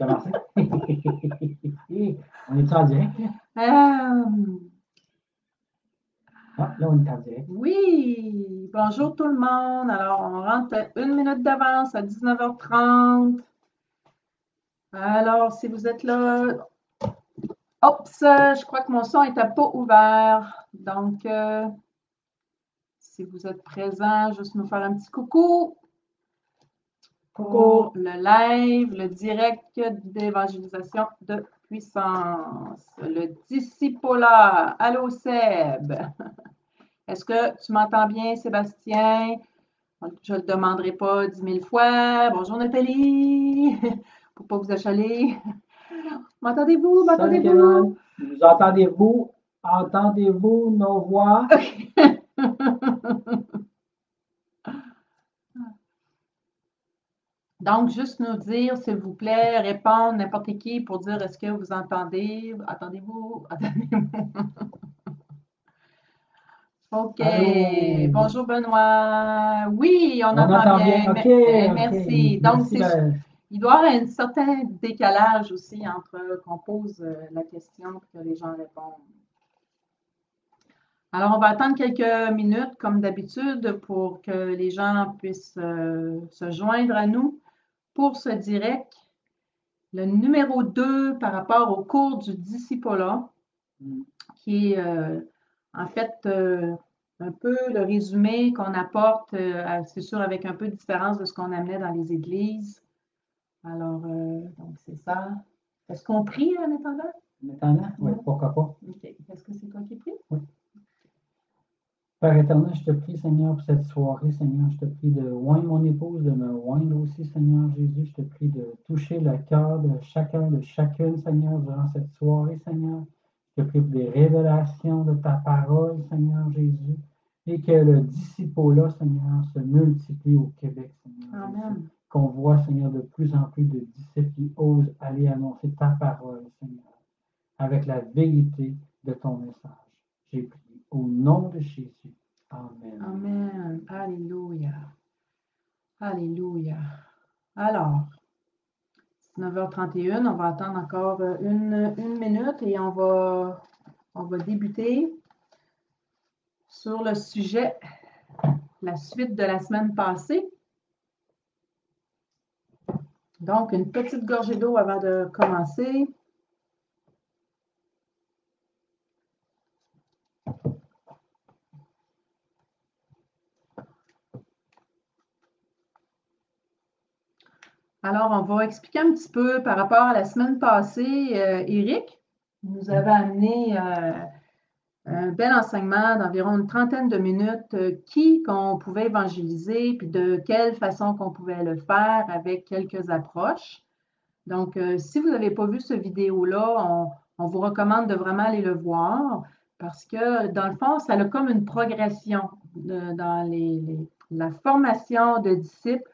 commencé? On est en direct, là? Ah, là, on est en direct. Oui, bonjour tout le monde. Alors, on rentre 1 minute d'avance à 19h30. Alors, si vous êtes là, oups, je crois que mon son n'était pas ouvert. Donc, si vous êtes présent, juste nous faire un petit coucou pour le live, le direct d'évangélisation de puissance. Le discipola. Allô, Seb. Est-ce que tu m'entends bien, Sébastien? Je ne le demanderai pas 10 000 fois. Bonjour, Nathalie. Pour ne pas vous achaler. M'entendez-vous? Salut, Kevin. Nous entendez-vous? Entendez-vous nos voix? Donc, juste nous dire, s'il vous plaît, répondre n'importe qui pour dire est-ce que vous entendez? Attendez-vous? Attendez-vous. OK. Allô? Bonjour, Benoît. Oui, on On entend entend bien. bien. OK, Merci. OK. Donc, Merci. il doit y avoir un certain décalage aussi entre qu'on pose la question et que les gens répondent. Alors, on va attendre quelques minutes, comme d'habitude, pour que les gens puissent se joindre à nous pour ce direct. Le numéro 2 par rapport au cours du discipolat, qui est en fait un peu le résumé qu'on apporte, c'est sûr, avec un peu de différence de ce qu'on amenait dans les églises. Alors, donc c'est ça. Est-ce qu'on prie en attendant? En attendant? Oui, pourquoi pas. OK. Est-ce que c'est toi qui prie? Oui. Père éternel, je te prie, Seigneur, pour cette soirée, Seigneur. Je te prie de oindre mon épouse, de me oindre aussi, Seigneur Jésus. Je te prie de toucher le cœur de chacun, de chacune, Seigneur, durant cette soirée, Seigneur. Je te prie pour des révélations de ta parole, Seigneur Jésus. Et que le disciple-là, Seigneur, se multiplie au Québec, Seigneur Jésus. Qu'on voit, Seigneur, de plus en plus de disciples qui osent aller annoncer ta parole, Seigneur, avec la vérité de ton message. J'ai prié au nom de Jésus. Amen. Amen. Alléluia. Alléluia. Alors, 9h31, on va attendre encore une minute et on va débuter sur le sujet, la suite de la semaine passée. Donc, une petite gorgée d'eau avant de commencer. Alors, on va expliquer un petit peu par rapport à la semaine passée. Éric nous avait amené un bel enseignement d'environ une trentaine de minutes, qui qu'on pouvait évangéliser, puis de quelle façon qu'on pouvait le faire avec quelques approches. Donc, si vous n'avez pas vu ce vidéo-là, on vous recommande de vraiment aller le voir parce que, dans le fond, ça a comme une progression dans la formation de disciples.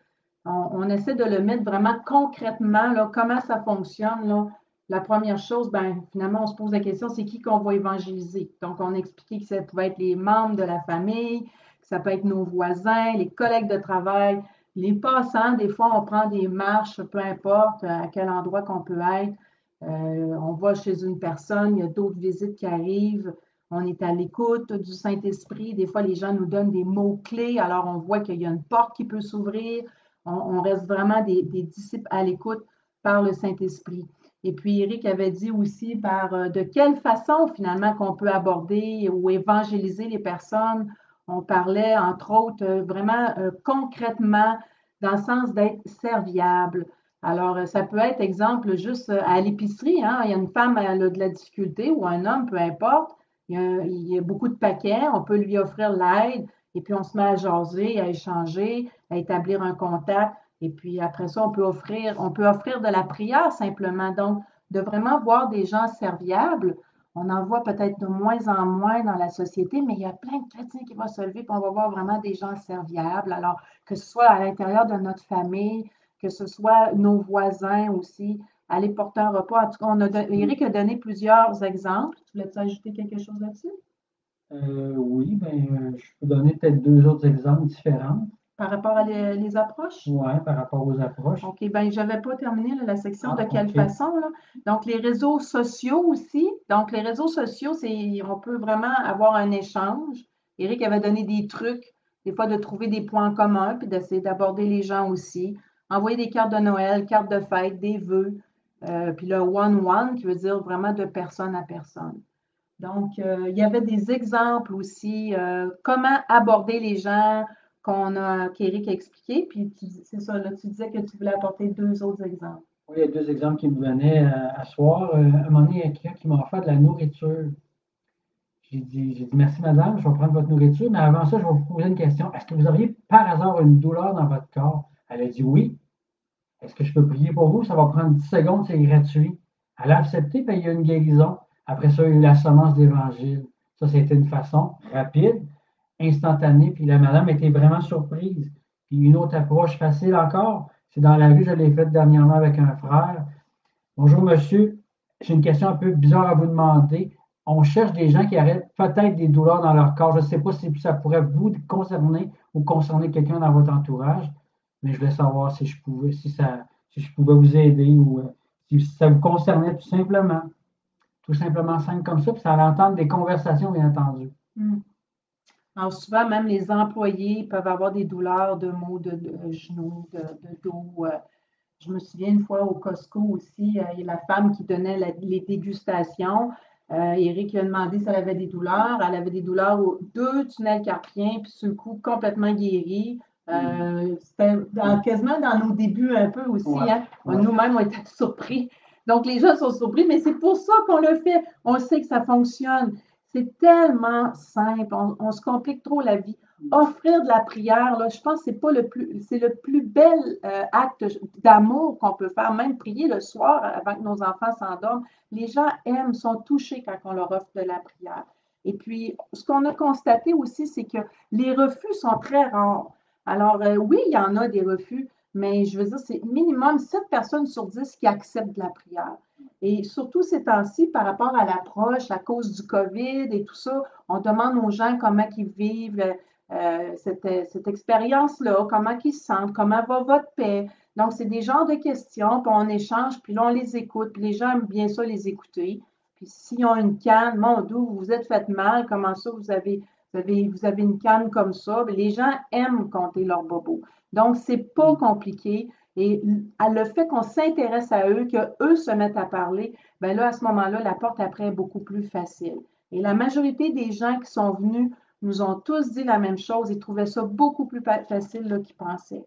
On essaie de le mettre vraiment concrètement, là, comment ça fonctionne. Là. La première chose, ben, finalement, on se pose la question, c'est qui qu'on va évangéliser? Donc, on a expliqué que ça pouvait être les membres de la famille, que ça peut être nos voisins, les collègues de travail, les passants. Des fois, on prend des marches, peu importe à quel endroit qu'on peut être. On va chez une personne, il y a d'autres visites qui arrivent. On est à l'écoute du Saint-Esprit. Des fois, les gens nous donnent des mots-clés, alors on voit qu'il y a une porte qui peut s'ouvrir. On reste vraiment des disciples à l'écoute par le Saint-Esprit. Et puis, Éric avait dit aussi de quelle façon, finalement, qu'on peut aborder ou évangéliser les personnes. On parlait, entre autres, vraiment concrètement, dans le sens d'être serviable. Alors, ça peut être, exemple, juste à l'épicerie, hein, il y a une femme, elle a de la difficulté, ou un homme, peu importe, il y a beaucoup de paquets, on peut lui offrir l'aide, et puis on se met à jaser, à échanger, à établir un contact. Et puis après ça, on peut offrir de la prière simplement. Donc, de vraiment voir des gens serviables. On en voit peut-être de moins en moins dans la société, mais il y a plein de chrétiens qui vont se lever, puis on va voir vraiment des gens serviables. Alors, que ce soit à l'intérieur de notre famille, que ce soit nos voisins aussi, aller porter un repas. En tout cas, Éric a donné plusieurs exemples. Tu voulais-tu ajouter quelque chose là-dessus? Oui, je peux donner peut-être deux autres exemples différents. par rapport à les approches? Oui, par rapport aux approches. OK, bien, je n'avais pas terminé là, la section de quelle OK. façon, là. Donc, les réseaux sociaux aussi. Donc, les réseaux sociaux, on peut vraiment avoir un échange. Éric avait donné des trucs, des fois de trouver des points communs, puis d'essayer d'aborder les gens aussi. Envoyer des cartes de Noël, cartes de fête, des vœux, puis le one-one, qui veut dire vraiment de personne à personne. Donc, il y avait des exemples aussi, comment aborder les gens qu'Éric a expliqué. Puis, c'est ça, là, tu disais que tu voulais apporter 2 autres exemples. Oui, il y a 2 exemples qui me venaient à soir. À un moment donné, il y a quelqu'un qui m'a offert de la nourriture. J'ai dit merci madame, je vais prendre votre nourriture, mais avant ça, je vais vous poser une question. Est-ce que vous auriez par hasard une douleur dans votre corps? Elle a dit oui. Est-ce que je peux prier pour vous? Ça va prendre 10 secondes, c'est gratuit. Elle a accepté, puis il y a une guérison. Après ça, il y a eu la semence d'évangile. Ça, c'était une façon rapide, instantanée, puis la madame était vraiment surprise. Puis une autre approche facile encore, c'est dans la rue, je l'ai faite dernièrement avec un frère. Bonjour monsieur, j'ai une question un peu bizarre à vous demander. On cherche des gens qui auraient peut-être des douleurs dans leur corps. Je ne sais pas si ça pourrait vous concerner ou concerner quelqu'un dans votre entourage, mais je voulais savoir si je pouvais, si je pouvais vous aider ou si ça vous concernait tout simplement. Tout simplement simple comme ça, puis ça allait entendre des conversations, bien entendu. Alors, souvent, même les employés peuvent avoir des douleurs de maux de genoux, de dos. Je me souviens une fois au Costco aussi, il y a la femme qui donnait les dégustations. Éric lui a demandé si elle avait des douleurs. Elle avait des douleurs aux 2 tunnels carpiens, puis sur le coup, complètement guérie. C'était quasiment dans nos débuts un peu aussi. Ouais, Hein? ouais. Nous-mêmes, on était surpris. Donc, les gens sont surpris, mais c'est pour ça qu'on le fait. On sait que ça fonctionne. C'est tellement simple. On se complique trop la vie. Offrir de la prière, là, je pense que c'est le plus bel acte d'amour qu'on peut faire, même prier le soir avant que nos enfants s'endorment. Les gens aiment, sont touchés quand on leur offre de la prière. Et puis, ce qu'on a constaté aussi, c'est que les refus sont très rares. Alors, oui, il y en a des refus, mais je veux dire, c'est minimum 7 personnes sur 10 qui acceptent de la prière. Et surtout ces temps-ci, par rapport à l'approche, à cause du COVID et tout ça, on demande aux gens comment ils vivent cette expérience-là, comment ils se sentent, comment va votre paix. Donc, c'est des genres de questions, puis on échange, puis là, on les écoute, puis les gens aiment bien ça les écouter. Puis s'ils ont une canne, mon Dieu, vous vous êtes fait mal, comment ça, vous avez une canne comme ça? Bien, les gens aiment compter leurs bobos. Donc, c'est pas compliqué. Et le fait qu'on s'intéresse à eux, qu'eux se mettent à parler, bien là, à ce moment-là, la porte après est beaucoup plus facile. Et la majorité des gens qui sont venus nous ont tous dit la même chose et trouvaient ça beaucoup plus facile qu'ils pensaient.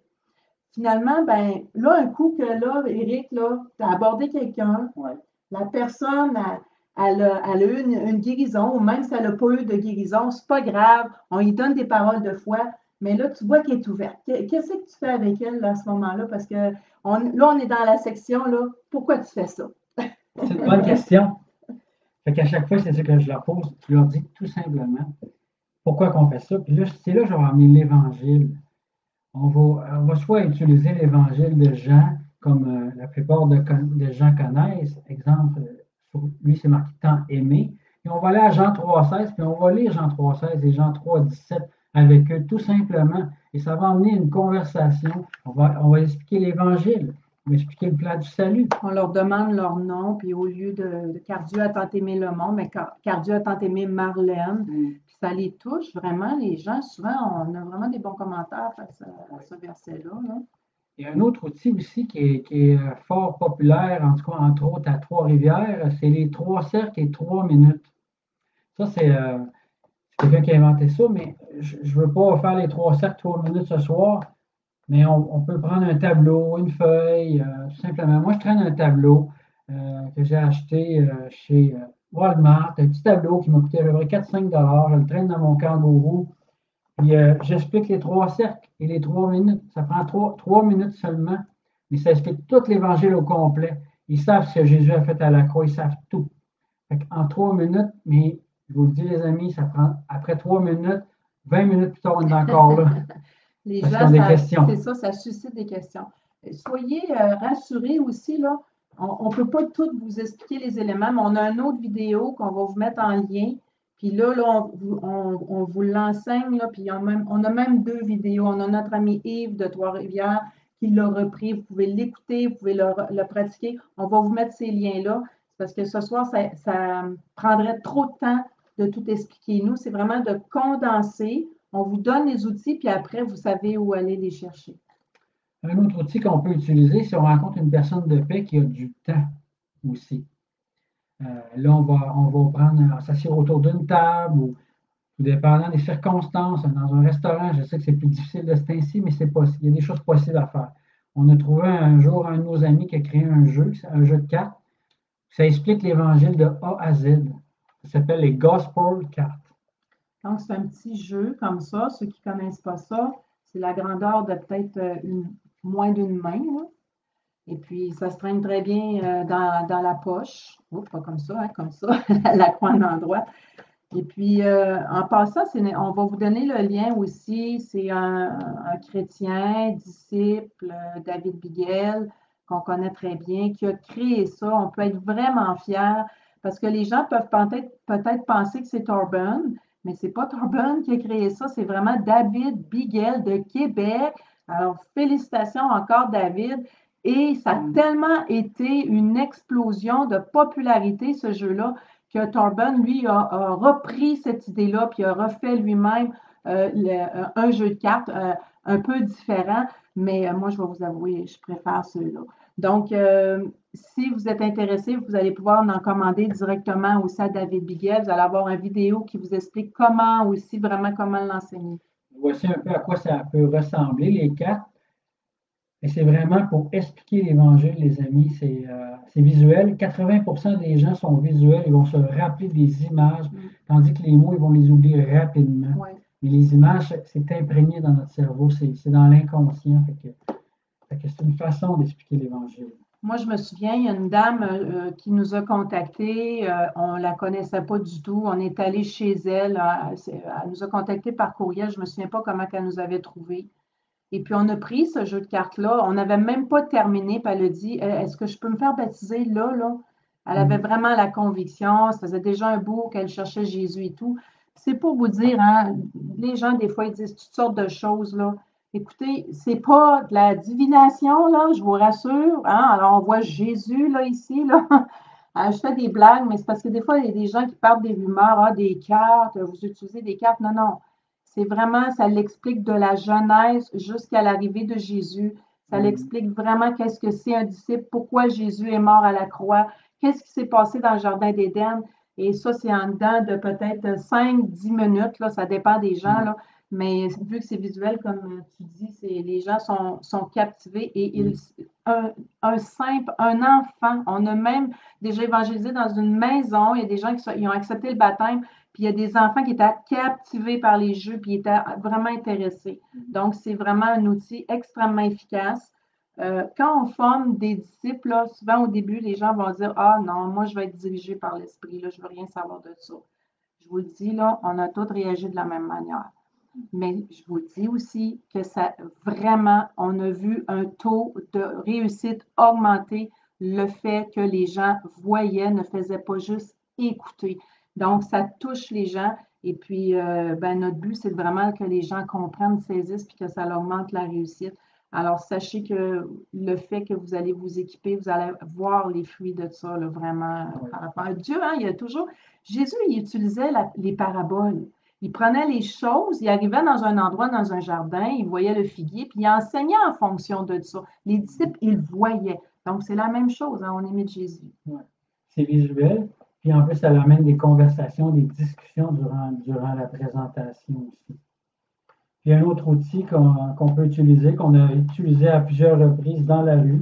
Finalement, ben là, un coup que là, Éric, là, tu as abordé quelqu'un, la personne elle a eu une guérison, ou même si elle n'a pas eu de guérison, c'est pas grave, on lui donne des paroles de foi, mais là, tu vois qu'elle est ouverte. Qu'est-ce que tu fais avec elle là, à ce moment-là? Parce que là, on est dans la section, là, pourquoi tu fais ça? C'est une bonne question. Fait qu'à chaque fois, c'est ça que je leur pose. Je leur dis tout simplement pourquoi qu'on fait ça. Puis là, c'est là que je vais emmener l'Évangile. On va soit utiliser l'Évangile de Jean, comme la plupart de gens connaissent. Exemple, sur lui, c'est marqué tant aimé. Et on va aller à Jean 3,16, puis on va lire Jean 3,16 et Jean 3,17 avec eux, tout simplement. Et ça va emmener une conversation. On va expliquer l'Évangile. On va expliquer le plan du salut. On leur demande leur nom, puis au lieu de car Dieu a tant aimé le monde, mais car Dieu a tant aimé Marlène. Puis ça les touche vraiment, les gens. Souvent, on a vraiment des bons commentaires face à ce verset-là. Là. Il y a un autre outil aussi qui est fort populaire, en tout cas, entre autres, à Trois-Rivières, c'est les 3 cercles et 3 minutes. Ça, c'est quelqu'un qui a inventé ça, mais je ne veux pas faire les 3 cercles, 3 minutes ce soir, mais on peut prendre un tableau, une feuille, tout simplement. Moi, je traîne un tableau que j'ai acheté chez Walmart, un petit tableau qui m'a coûté à peu près 4-5 $. Je le traîne dans mon kangourou. Puis j'explique les 3 cercles et les 3 minutes. Ça prend 3 minutes seulement, mais ça explique tout l'Évangile au complet. Ils savent ce que Jésus a fait à la croix, ils savent tout. En 3 minutes, mais je vous le dis, les amis, ça prend après 3 minutes, 20 minutes plus tard, on est encore là. Les Parce gens, qu'ils ont des questions. c'est ça suscite des questions. Soyez rassurés aussi, là. On ne peut pas tout vous expliquer les éléments, mais on a une autre vidéo qu'on va vous mettre en lien. Puis là, on vous l'enseigne, là, puis on a même 2 vidéos. On a notre ami Yves de Trois-Rivières qui l'a repris. Vous pouvez l'écouter, vous pouvez le pratiquer. On va vous mettre ces liens-là parce que ce soir, ça prendrait trop de temps de tout expliquer. Nous, c'est vraiment de condenser. On vous donne les outils, puis après, vous savez où aller les chercher. Un autre outil qu'on peut utiliser si on rencontre une personne de paix qui a du temps aussi. Là, on va s'asseoir autour d'une table ou tout dépendant des circonstances, dans un restaurant. Je sais que c'est plus difficile de ce temps-ci, mais c'est possible. Il y a des choses possibles à faire. On a trouvé un jour un de nos amis qui a créé un jeu de cartes. Ça explique l'Évangile de A à Z. Ça s'appelle les Gospel Cards. Donc, c'est un petit jeu comme ça. Ceux qui ne connaissent pas ça, c'est la grandeur de peut-être moins d'une main, là. Et puis, ça se traîne très bien dans la poche. Oh, pas comme ça, hein, comme ça, la croix en endroit. Et puis, en passant, on va vous donner le lien aussi. C'est un chrétien, disciple, David Bigel, qu'on connaît très bien, qui a créé ça. On peut être vraiment fiers parce que les gens peuvent peut-être penser que c'est Thorburn, mais c'est pas Thorburn qui a créé ça, c'est vraiment David Bigel de Québec. Alors, félicitations encore, David. Et ça a tellement été une explosion de popularité, ce jeu-là, que Thorburn, lui, a repris cette idée-là, puis a refait lui-même un jeu de cartes un peu différent, mais moi, je vais vous avouer, je préfère ceux-là. Donc, si vous êtes intéressé, vous allez pouvoir en commander directement aussi à David Bigel. Vous allez avoir une vidéo qui vous explique comment aussi, vraiment comment l'enseigner. Voici un peu à quoi ça peut ressembler, les cartes. Et c'est vraiment pour expliquer l'Évangile, les amis. C'est visuel. 80% des gens sont visuels. Ils vont se rappeler des images, tandis que les mots, ils vont les oublier rapidement. Ouais. Et les images, c'est imprégné dans notre cerveau. C'est dans l'inconscient. Fait que c'est une façon d'expliquer l'Évangile. Moi, je me souviens, il y a une dame qui nous a contactés. On ne la connaissait pas du tout. On est allé chez elle. Elle nous a contactés par courriel. Je ne me souviens pas comment elle nous avait trouvés. Et puis, on a pris ce jeu de cartes-là. On n'avait même pas terminé. Puis elle a dit, est-ce que je peux me faire baptiser là, là? Elle avait vraiment la conviction. Ça faisait déjà un bout qu'elle cherchait Jésus et tout. C'est pour vous dire, hein, les gens, des fois, ils disent toutes sortes de choses, là. Écoutez, c'est pas de la divination, là, je vous rassure. Hein? Alors, on voit Jésus, là, ici, là. Je fais des blagues, mais c'est parce que des fois, il y a des gens qui parlent des rumeurs, ah, des cartes, vous utilisez des cartes. Non, non. C'est vraiment, ça l'explique de la Genèse jusqu'à l'arrivée de Jésus. Ça l'explique vraiment qu'est-ce que c'est un disciple, pourquoi Jésus est mort à la croix, qu'est-ce qui s'est passé dans le Jardin d'Éden. Et ça, c'est en dedans de peut-être 5-10 minutes, là, ça dépend des gens, là. Mais vu que c'est visuel, comme tu dis, les gens sont captivés et un enfant, on a même déjà évangélisé dans une maison, il y a des gens qui ont accepté le baptême, puis il y a des enfants qui étaient captivés par les jeux, puis ils étaient vraiment intéressés. Donc, c'est vraiment un outil extrêmement efficace. Quand on forme des disciples, là, souvent au début, les gens vont dire, ah non, moi je vais être dirigé par l'esprit, là, je ne veux rien savoir de ça. Je vous le dis, là, on a tous réagi de la même manière. Mais je vous dis aussi que ça, vraiment, on a vu un taux de réussite augmenter, le fait que les gens voyaient, ne faisaient pas juste écouter. Donc, ça touche les gens. Et puis, notre but, c'est vraiment que les gens comprennent, saisissent, puis que ça augmente la réussite. Alors, sachez que le fait que vous allez vous équiper, vous allez voir les fruits de ça, là, vraiment, par rapport à Dieu. Hein, il y a toujours... Jésus, il utilisait les paraboles. Il prenait les choses, il arrivait dans un endroit, dans un jardin, il voyait le figuier, puis il enseignait en fonction de ça. Les disciples, ils voyaient. Donc, c'est la même chose, hein, on imite Jésus. Ouais. C'est visuel, puis en plus, ça amène des conversations, des discussions durant la présentation aussi. Puis un autre outil qu'on peut utiliser, qu'on a utilisé à plusieurs reprises dans la rue,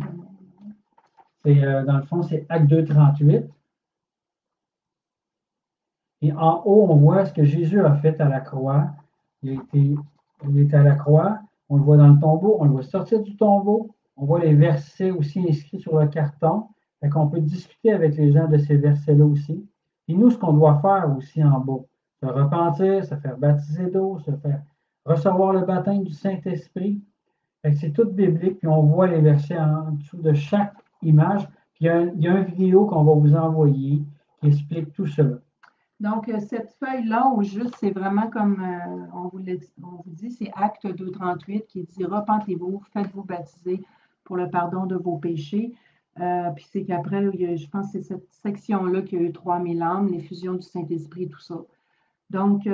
c'est, dans le fond, c'est Acte 2:38. Et en haut, on voit ce que Jésus a fait à la croix. Il était à la croix, on le voit dans le tombeau, on le voit sortir du tombeau, on voit les versets aussi inscrits sur le carton. Fait qu'on peut discuter avec les gens de ces versets-là aussi. Et nous, ce qu'on doit faire aussi en bas, se repentir, se faire baptiser d'eau, se faire recevoir le baptême du Saint-Esprit. Fait que c'est tout biblique, puis on voit les versets en dessous de chaque image. Puis il y a une vidéo qu'on va vous envoyer qui explique tout cela. Donc, cette feuille-là, au juste, c'est vraiment comme on vous dit, c'est Acte 2:38 qui dit repentez-vous, faites-vous baptiser pour le pardon de vos péchés. Puis c'est qu'après, je pense que c'est cette section-là qui a eu 3000 âmes, l'effusion du Saint-Esprit et tout ça. Donc,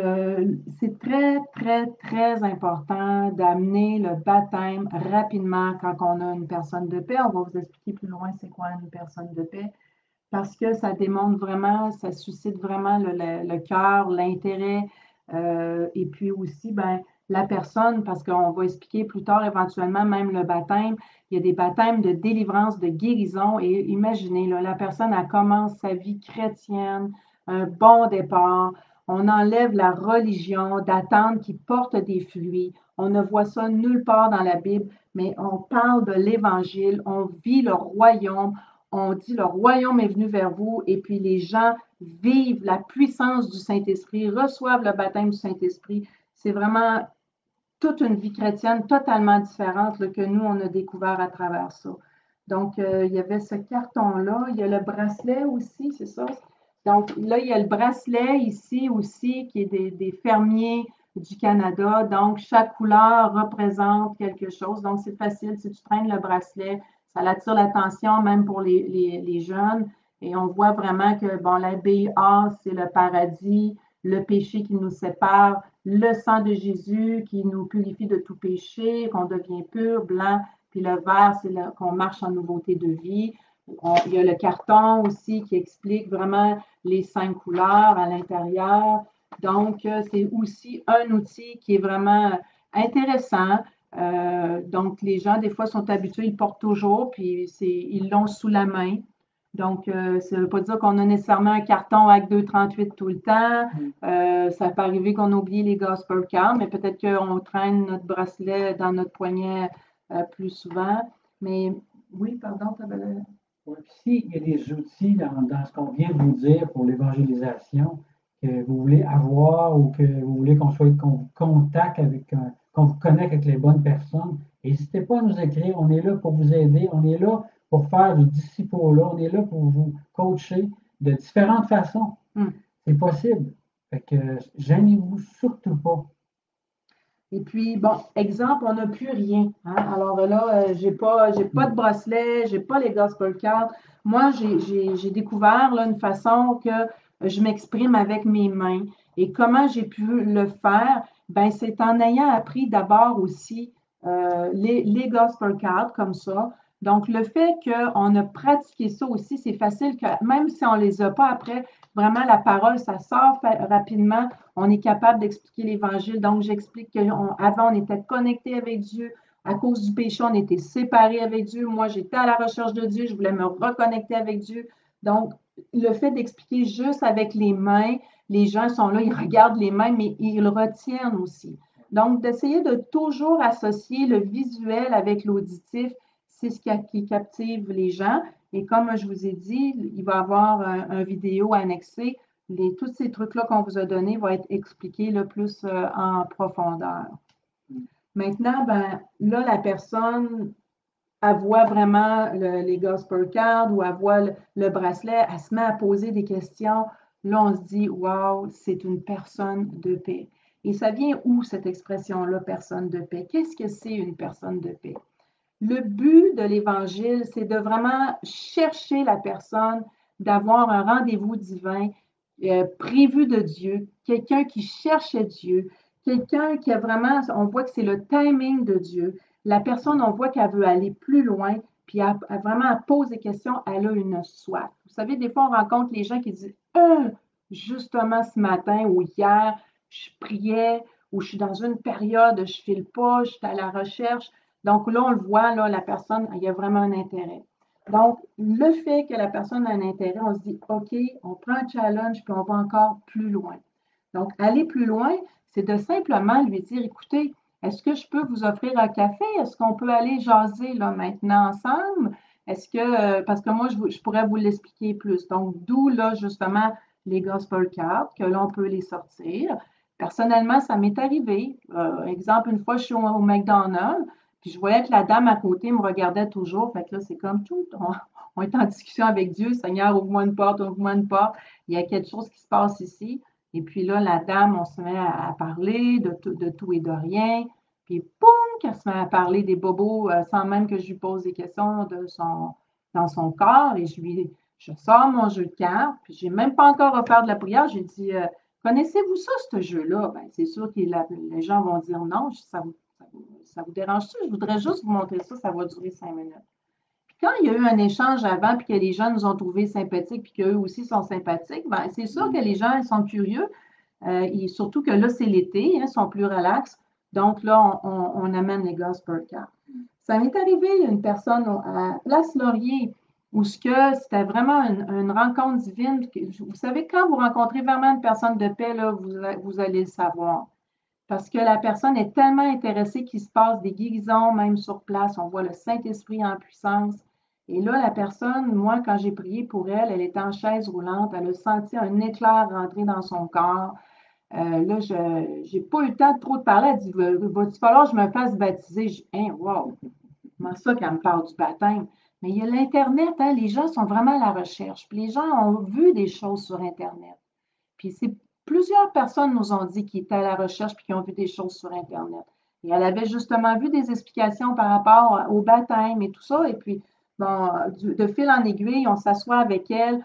c'est très, très, très important d'amener le baptême rapidement quand on a une personne de paix. On va vous expliquer plus loin c'est quoi une personne de paix parce que ça démontre vraiment, ça suscite vraiment le cœur, l'intérêt, et puis aussi, ben, la personne, parce qu'on va expliquer plus tard éventuellement même le baptême, il y a des baptêmes de délivrance, de guérison, et imaginez, là, la personne, elle commence sa vie chrétienne, un bon départ, on enlève la religion d'attente qui porte des fruits, on ne voit ça nulle part dans la Bible, mais on parle de l'Évangile, on vit le royaume, on dit le royaume est venu vers vous et puis les gens vivent la puissance du Saint-Esprit, reçoivent le baptême du Saint-Esprit. C'est vraiment toute une vie chrétienne totalement différente là, que nous, on a découvert à travers ça. Donc, il y avait ce carton-là. Il y a le bracelet aussi, c'est ça? Donc, là, il y a le bracelet ici aussi qui est des fermiers du Canada. Donc, chaque couleur représente quelque chose. Donc, c'est facile. Si tu traînes le bracelet, ça attire l'attention même pour les jeunes. Et on voit vraiment que, bon, l'abbaye A, c'est le paradis, le péché qui nous sépare, le sang de Jésus qui nous purifie de tout péché, qu'on devient pur, blanc, puis le vert, c'est qu'on marche en nouveauté de vie. Il y a le carton aussi qui explique vraiment les 5 couleurs à l'intérieur. Donc, c'est aussi un outil qui est vraiment intéressant. Donc, les gens, des fois, sont habitués, ils le portent toujours, puis ils l'ont sous la main. Donc, ça ne veut pas dire qu'on a nécessairement un carton avec 2,38 tout le temps. Ça peut arriver qu'on oublie les gospel cards, mais peut-être qu'on traîne notre bracelet dans notre poignet plus souvent. Mais oui, pardon, tu avais le... Ouais, puis s'il y a des outils dans ce qu'on vient de vous dire pour l'évangélisation que vous voulez avoir ou que vous voulez qu'on vous contacte qu'on vous connecte avec les bonnes personnes, n'hésitez pas à nous écrire. On est là pour vous aider. On est là pour faire du disciple-là. On est là pour vous coacher de différentes façons. C'est possible. Fait que gênez-vous surtout pas. Et puis, bon, exemple, on n'a plus rien. Hein? Alors là, j'ai pas de bracelet, j'ai pas les gospel cards. Moi, j'ai découvert là, une façon que je m'exprime avec mes mains. Et comment j'ai pu le faire? Ben, c'est en ayant appris d'abord aussi les gospel cards comme ça. Donc, le fait qu'on a pratiqué ça aussi, c'est facile que même si on ne les a pas après, vraiment la parole, ça sort rapidement. On est capable d'expliquer l'Évangile. Donc, j'explique qu'avant, on était connecté avec Dieu. À cause du péché, on était séparés avec Dieu. Moi, j'étais à la recherche de Dieu. Je voulais me reconnecter avec Dieu. Donc, le fait d'expliquer juste avec les mains, les gens sont là, ils regardent les mains, mais ils retiennent aussi. Donc, d'essayer de toujours associer le visuel avec l'auditif, c'est ce qui captive les gens. Et comme je vous ai dit, il va y avoir un vidéo annexé. Tous ces trucs-là qu'on vous a donnés vont être expliqués le plus en profondeur. Maintenant, ben, là, la personne, elle voit vraiment les gospel cards ou elle voit le bracelet, elle se met à poser des questions. Là, on se dit, wow, c'est une personne de paix. Et ça vient où cette expression-là, personne de paix? Qu'est-ce que c'est une personne de paix? Le but de l'Évangile, c'est de vraiment chercher la personne, d'avoir un rendez-vous divin prévu de Dieu, quelqu'un qui cherchait Dieu, quelqu'un qui a vraiment, on voit que c'est le timing de Dieu. La personne, on voit qu'elle veut aller plus loin, puis vraiment elle pose des questions, elle a une soif. Vous savez, des fois, on rencontre les gens qui disent justement ce matin ou hier, je priais ou je suis dans une période, je ne file pas, je suis à la recherche. Donc là, on le voit, là, la personne, il y a vraiment un intérêt. Donc, le fait que la personne a un intérêt, on se dit, OK, on prend un challenge, puis on va encore plus loin. Donc, aller plus loin, c'est de simplement lui dire, écoutez, est-ce que je peux vous offrir un café? Est-ce qu'on peut aller jaser là maintenant ensemble? Est-ce que, parce que moi, je pourrais vous l'expliquer plus. Donc, d'où là, justement, les gospel cards, que l'on peut les sortir. Personnellement, ça m'est arrivé. Exemple, une fois, je suis au McDonald's, puis je voyais que la dame à côté me regardait toujours. Fait que là, c'est comme tout. On est en discussion avec Dieu. Seigneur, ouvre-moi une porte, ouvre-moi une porte. il y a quelque chose qui se passe ici. Et puis là, la dame, on se met à parler de tout et de rien. Puis, boum, qu'elle se met à parler des bobos sans même que je lui pose des questions dans son corps. Et je sors mon jeu de cartes. Puis, j'ai même pas encore offert de la prière. J'ai dit, connaissez-vous ça, ce jeu-là? Ben, c'est sûr que les gens vont dire non. Ça vous dérange-tu? Je voudrais juste vous montrer ça. Ça va durer 5 minutes. Puis quand il y a eu un échange avant, puis que les gens nous ont trouvés sympathiques, puis qu'eux aussi sont sympathiques, ben, c'est sûr que les gens ils sont curieux. Et surtout que là, c'est l'été, hein, ils sont plus relax. Donc là, on amène les gars Spur Car. Ça m'est arrivé, une personne à Place Laurier, où c'était vraiment une rencontre divine. Vous savez, quand vous rencontrez vraiment une personne de paix, là, vous allez le savoir. Parce que la personne est tellement intéressée qu'il se passe des guérisons, même sur place. On voit le Saint-Esprit en puissance. Et là, la personne, moi, quand j'ai prié pour elle, elle était en chaise roulante. Elle a senti un éclair rentrer dans son corps. Là, je n'ai pas eu le temps de trop de parler. Elle dit, va-tu falloir que je me fasse baptiser? Je dis, hein, wow, comment ça qu'elle me parle du baptême? Mais il y a l'Internet, hein, les gens sont vraiment à la recherche. Puis les gens ont vu des choses sur Internet. Puis plusieurs personnes nous ont dit qu'ils étaient à la recherche puis qu'ils ont vu des choses sur Internet. Et elle avait justement vu des explications par rapport au baptême et tout ça. Et puis, bon, de fil en aiguille, on s'assoit avec elle.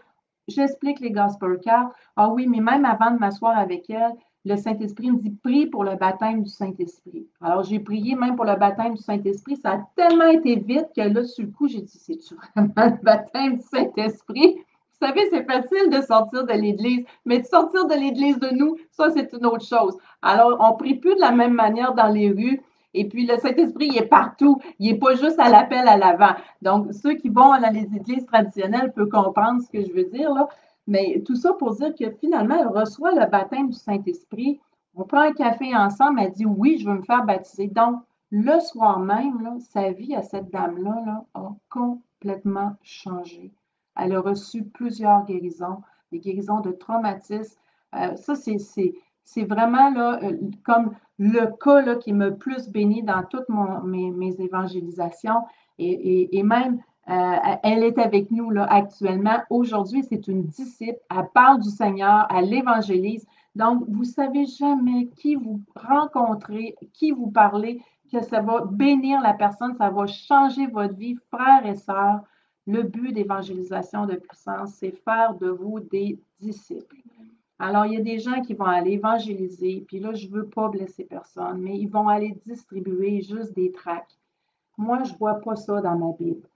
J'explique les Gospel Cards. Ah oui, mais même avant de m'asseoir avec elle, le Saint-Esprit me dit prie pour le baptême du Saint-Esprit. Alors, j'ai prié même pour le baptême du Saint-Esprit. Ça a tellement été vite que là, sur le coup, j'ai dit c'est-tu vraiment le baptême du Saint-Esprit? Vous savez, c'est facile de sortir de l'Église, mais de sortir de l'Église de nous, ça, c'est une autre chose. Alors, on ne prie plus de la même manière dans les rues. Et puis, le Saint-Esprit, il est partout. Il n'est pas juste à l'appel à l'avant. Donc, ceux qui vont dans les églises traditionnelles peuvent comprendre ce que je veux dire, là. Mais tout ça pour dire que finalement, elle reçoit le baptême du Saint-Esprit. On prend un café ensemble. Elle dit oui, je veux me faire baptiser. Donc, le soir même, là, sa vie à cette dame-là là, a complètement changé. Elle a reçu plusieurs guérisons, des guérisons de traumatisme. Ça, c'est vraiment là, comme le cas là, qui me plus béni dans toutes mes évangélisations. Et même, elle est avec nous là, actuellement. Aujourd'hui, c'est une disciple. Elle parle du Seigneur, elle l'évangélise. Donc, vous ne savez jamais qui vous rencontrez, qui vous parlez, que ça va bénir la personne, ça va changer votre vie, frères et sœurs. Le but d'évangélisation de puissance, c'est faire de vous des disciples. Alors, il y a des gens qui vont aller évangéliser, puis là, je ne veux pas blesser personne, mais ils vont aller distribuer juste des tracts. Moi, je ne vois pas ça dans ma Bible.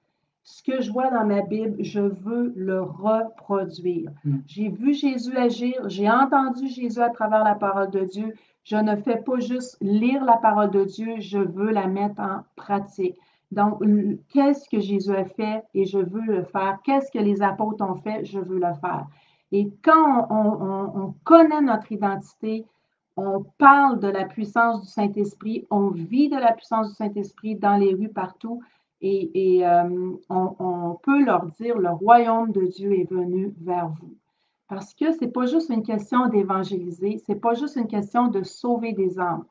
Ce que je vois dans ma Bible, je veux le reproduire. J'ai vu Jésus agir, j'ai entendu Jésus à travers la parole de Dieu. Je ne fais pas juste lire la parole de Dieu, je veux la mettre en pratique. Donc, qu'est-ce que Jésus a fait et je veux le faire? Qu'est-ce que les apôtres ont fait? Je veux le faire. Et quand on connaît notre identité, on parle de la puissance du Saint-Esprit, on vit de la puissance du Saint-Esprit dans les rues partout et on peut leur dire le royaume de Dieu est venu vers vous. Parce que ce n'est pas juste une question d'évangéliser, ce n'est pas juste une question de sauver des âmes.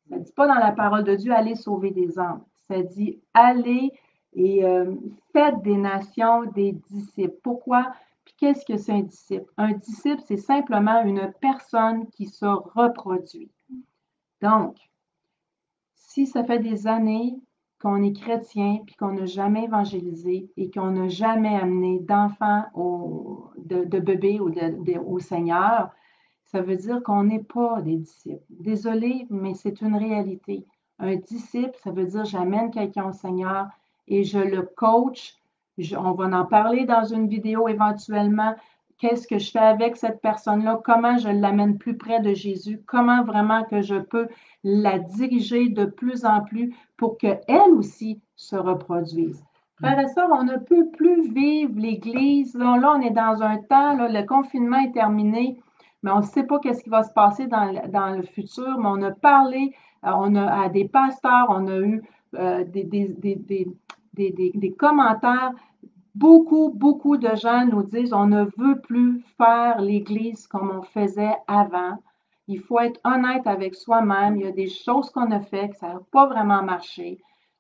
Ça ne dit pas dans la parole de Dieu allez sauver des âmes. Ça dit allez et faites des nations des disciples. Pourquoi? Puis qu'est-ce que c'est un disciple? Un disciple, c'est simplement une personne qui se reproduit. Donc, si ça fait des années qu'on est chrétien puis qu'on n'a jamais évangélisé et qu'on n'a jamais amené d'enfants de bébés au Seigneur, ça veut dire qu'on n'est pas des disciples. Désolé, mais c'est une réalité. Un disciple, ça veut dire j'amène quelqu'un au Seigneur et je le coach. On va en parler dans une vidéo éventuellement. Qu'est-ce que je fais avec cette personne-là? Comment je l'amène plus près de Jésus? Comment vraiment que je peux la diriger de plus en plus pour qu'elle aussi se reproduise? Frères et sœurs, on ne peut plus vivre l'Église. Là, on est dans un temps, là, le confinement est terminé, mais on ne sait pas qu'est-ce qui va se passer dans le futur. Mais on a parlé à des pasteurs, on a eu des commentaires. Beaucoup de gens nous disent on ne veut plus faire l'Église comme on faisait avant. Il faut être honnête avec soi-même. Il y a des choses qu'on a faites que ça n'a pas vraiment marché.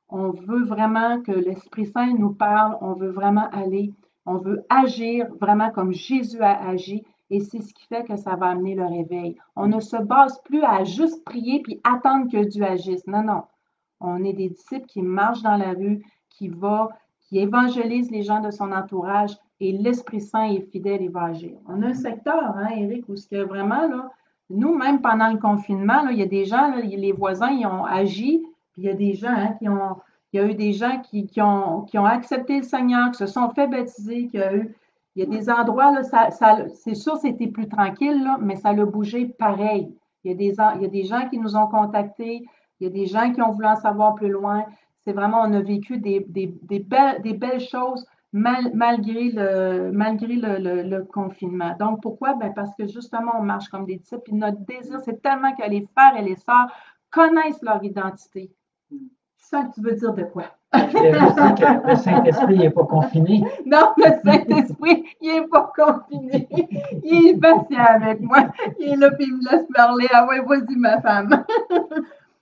On veut vraiment que l'Esprit Saint nous parle. On veut vraiment aller. On veut agir vraiment comme Jésus a agi. Et c'est ce qui fait que ça va amener le réveil. On ne se base plus à juste prier puis attendre que Dieu agisse. Non, non. On est des disciples qui marchent dans la rue, qui évangélisent les gens de son entourage et l'Esprit Saint est fidèle et va agir. On a un secteur, hein, Éric, où ce que vraiment, là, nous, même pendant le confinement, là, il y a des gens, là, les voisins, ils ont agi, puis il y a des gens hein, il y a eu des gens qui ont accepté le Seigneur, qui se sont fait baptiser, il y a des endroits, là, c'est sûr, c'était plus tranquille, là, mais ça l'a bougé pareil. Il y a des gens qui nous ont contactés, il y a des gens qui ont voulu en savoir plus loin. C'est vraiment, on a vécu des belles choses malgré le confinement. Donc, pourquoi? Ben parce que justement, on marche comme des disciples. Puis notre désir, c'est tellement que les frères et les sœurs connaissent leur identité. C'est ça que tu veux dire de quoi? Je voulais juste dire que le Saint-Esprit n'est pas confiné. Non, le Saint-Esprit, il n'est pas confiné. Il est patient avec moi. Il est là, puis il me laisse parler. Ah ouais, vas-y, ma femme.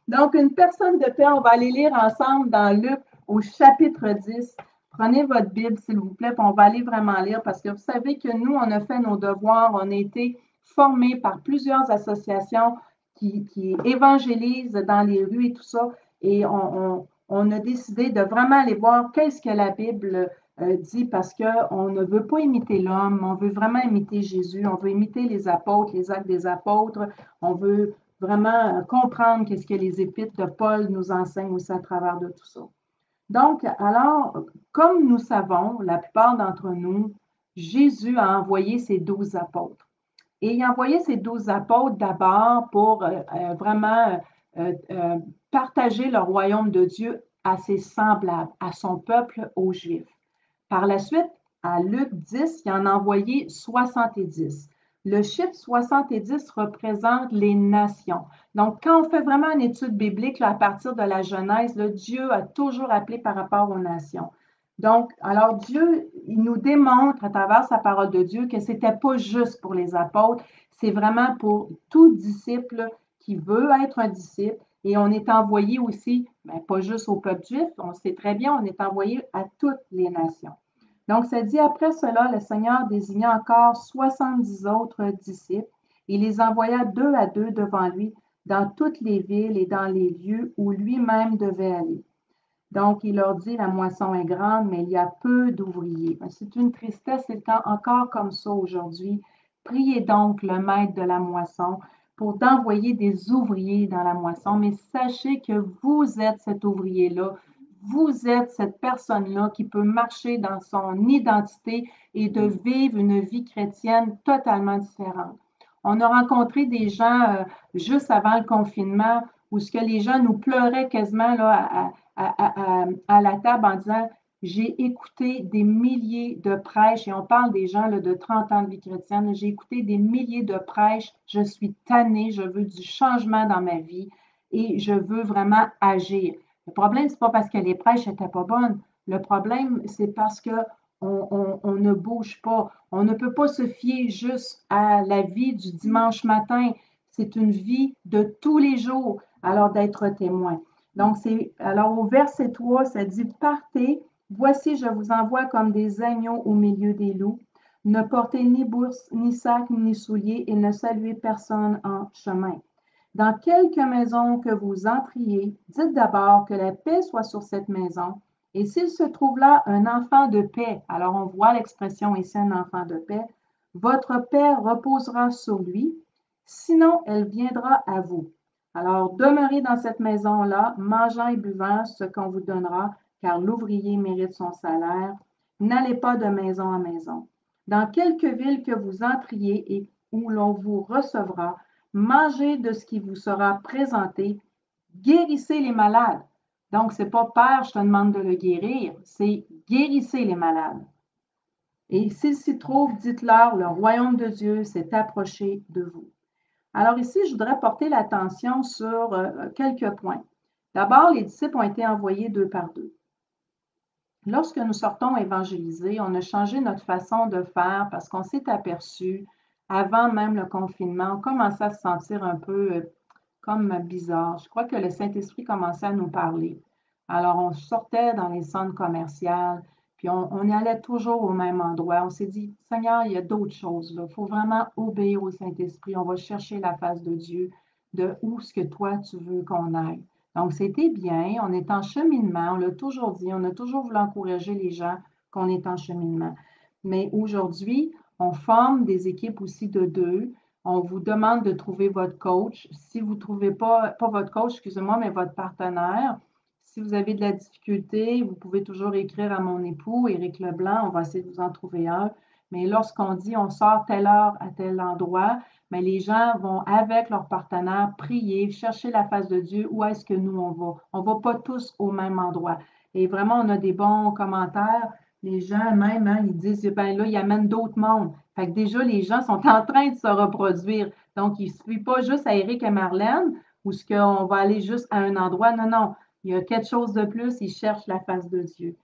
Donc, une personne de paix, on va aller lire ensemble dans Luc au chapitre 10. Prenez votre Bible, s'il vous plaît, puis on va aller vraiment lire parce que vous savez que nous, on a fait nos devoirs, on a été formés par plusieurs associations qui évangélisent dans les rues et tout ça. Et on a décidé de vraiment aller voir qu'est-ce que la Bible dit parce qu'on ne veut pas imiter l'homme, on veut vraiment imiter Jésus, on veut imiter les apôtres, les actes des apôtres, on veut vraiment comprendre qu'est-ce que les épîtres de Paul nous enseignent aussi à travers de tout ça. Donc, alors, comme nous savons, la plupart d'entre nous, Jésus a envoyé ses 12 apôtres. Et il a envoyé ses 12 apôtres d'abord pour vraiment partager le royaume de Dieu à ses semblables, à son peuple, aux Juifs. Par la suite, à Luc 10, il en a envoyé 70. Le chiffre 70 représente les nations. Donc, quand on fait vraiment une étude biblique là, à partir de la Genèse, là, Dieu a toujours appelé par rapport aux nations. Donc, alors Dieu, il nous démontre à travers sa parole de Dieu que ce n'était pas juste pour les apôtres, c'est vraiment pour tout disciple qui veut être un disciple. Et on est envoyé aussi, ben, pas juste au peuple juif, on sait très bien, on est envoyé à toutes les nations. Donc, ça dit, après cela, le Seigneur désigna encore 70 autres disciples et les envoya deux à deux devant lui dans toutes les villes et dans les lieux où lui-même devait aller. Donc, il leur dit, la moisson est grande, mais il y a peu d'ouvriers. C'est une tristesse, c'est encore comme ça aujourd'hui. Priez donc le maître de la moisson pour d'envoyer des ouvriers dans la moisson, mais sachez que vous êtes cet ouvrier-là. Vous êtes cette personne-là qui peut marcher dans son identité et de vivre une vie chrétienne totalement différente. On a rencontré des gens juste avant le confinement où ce que les gens nous pleuraient quasiment là, à la table en disant j'ai écouté des milliers de prêches, et on parle des gens là, de 30 ans de vie chrétienne, j'ai écouté des milliers de prêches, je suis tannée, je veux du changement dans ma vie et je veux vraiment agir. Le problème, c'est pas parce que les prêches n'étaient pas bonnes. Le problème, c'est parce que on ne bouge pas. On ne peut pas se fier juste à la vie du dimanche matin. C'est une vie de tous les jours, alors d'être témoin. Donc, alors au verset 3, ça dit partez, voici, je vous envoie comme des agneaux au milieu des loups. Ne portez ni bourse, ni sac, ni souliers, et ne saluez personne en chemin. Dans quelque maison que vous entriez, dites d'abord que la paix soit sur cette maison. Et s'il se trouve là un enfant de paix, alors on voit l'expression ici un enfant de paix, votre paix reposera sur lui, sinon elle viendra à vous. Alors demeurez dans cette maison-là, mangeant et buvant ce qu'on vous donnera, car l'ouvrier mérite son salaire. N'allez pas de maison en maison. Dans quelque ville que vous entriez et où l'on vous recevra, mangez de ce qui vous sera présenté, guérissez les malades. Donc, ce n'est pas Père, je te demande de le guérir, c'est guérissez les malades. Et s'il s'y trouve, dites-leur, le royaume de Dieu s'est approché de vous. Alors ici, je voudrais porter l'attention sur quelques points. D'abord, les disciples ont été envoyés deux par deux. Lorsque nous sortons évangéliser, on a changé notre façon de faire parce qu'on s'est aperçu, avant même le confinement, on commençait à se sentir un peu comme bizarre. Je crois que le Saint-Esprit commençait à nous parler. Alors, on sortait dans les centres commerciaux, Puis on allait toujours au même endroit. On s'est dit, Seigneur, il y a d'autres choses là. Il faut vraiment obéir au Saint-Esprit. On va chercher la face de Dieu, de où ce que toi tu veux qu'on aille. Donc, c'était bien. On est en cheminement. On l'a toujours dit. On a toujours voulu encourager les gens qu'on est en cheminement. Mais aujourd'hui, on forme des équipes aussi de 2. On vous demande de trouver votre coach. Si vous ne trouvez pas votre coach, excusez-moi, mais votre partenaire, si vous avez de la difficulté, vous pouvez toujours écrire à mon époux, Éric Leblanc, on va essayer de vous en trouver un. Mais lorsqu'on dit on sort telle heure à tel endroit, mais les gens vont avec leur partenaire prier, chercher la face de Dieu, où est-ce que nous on va. On ne va pas tous au même endroit. Et vraiment, on a des bons commentaires. Les gens même, hein, ils disent, ben là, ils amènent d'autres mondes. Fait que déjà, les gens sont en train de se reproduire. Donc, ils ne suivent pas juste à Éric et Marlène, ou ce qu'on va aller juste à un endroit. Non, non. Il y a quelque chose de plus, ils cherchent la face de Dieu.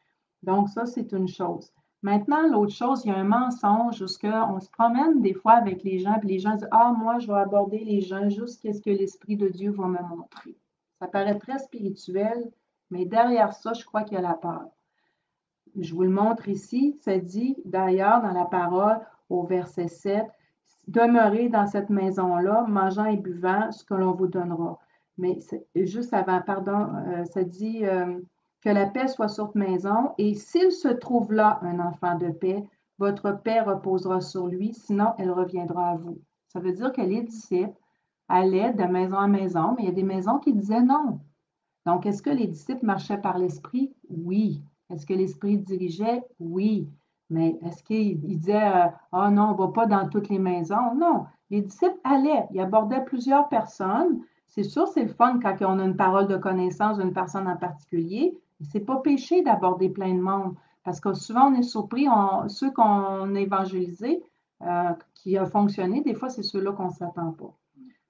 Donc, ça, c'est une chose. Maintenant, l'autre chose, il y a un mensonge où on se promène des fois avec les gens, puis les gens disent, ah, moi, je vais aborder les gens jusqu'à ce que l'Esprit de Dieu va me montrer. Ça paraît très spirituel, mais derrière ça, je crois qu'il y a la peur. Je vous le montre ici. Ça dit d'ailleurs dans la parole au verset 7, demeurez dans cette maison-là, mangeant et buvant ce que l'on vous donnera. Mais juste avant, pardon, ça dit que la paix soit sur cette maison, et s'il se trouve là un enfant de paix, votre paix reposera sur lui, sinon elle reviendra à vous. Ça veut dire que les disciples allaient de maison en maison, mais il y a des maisons qui disaient non. Donc, est-ce que les disciples marchaient par l'Esprit? Oui. Est-ce que l'Esprit dirigeait? Oui. Mais est-ce qu'ils disaient, ah non, on ne va pas dans toutes les maisons? Non. Les disciples allaient, ils abordaient plusieurs personnes. C'est sûr, c'est le fun quand on a une parole de connaissance d'une personne en particulier. Ce n'est pas péché d'aborder plein de monde. Parce que souvent, on est surpris, ceux qu'on a évangélisés, qui a fonctionné, des fois, c'est ceux-là qu'on ne s'attend pas.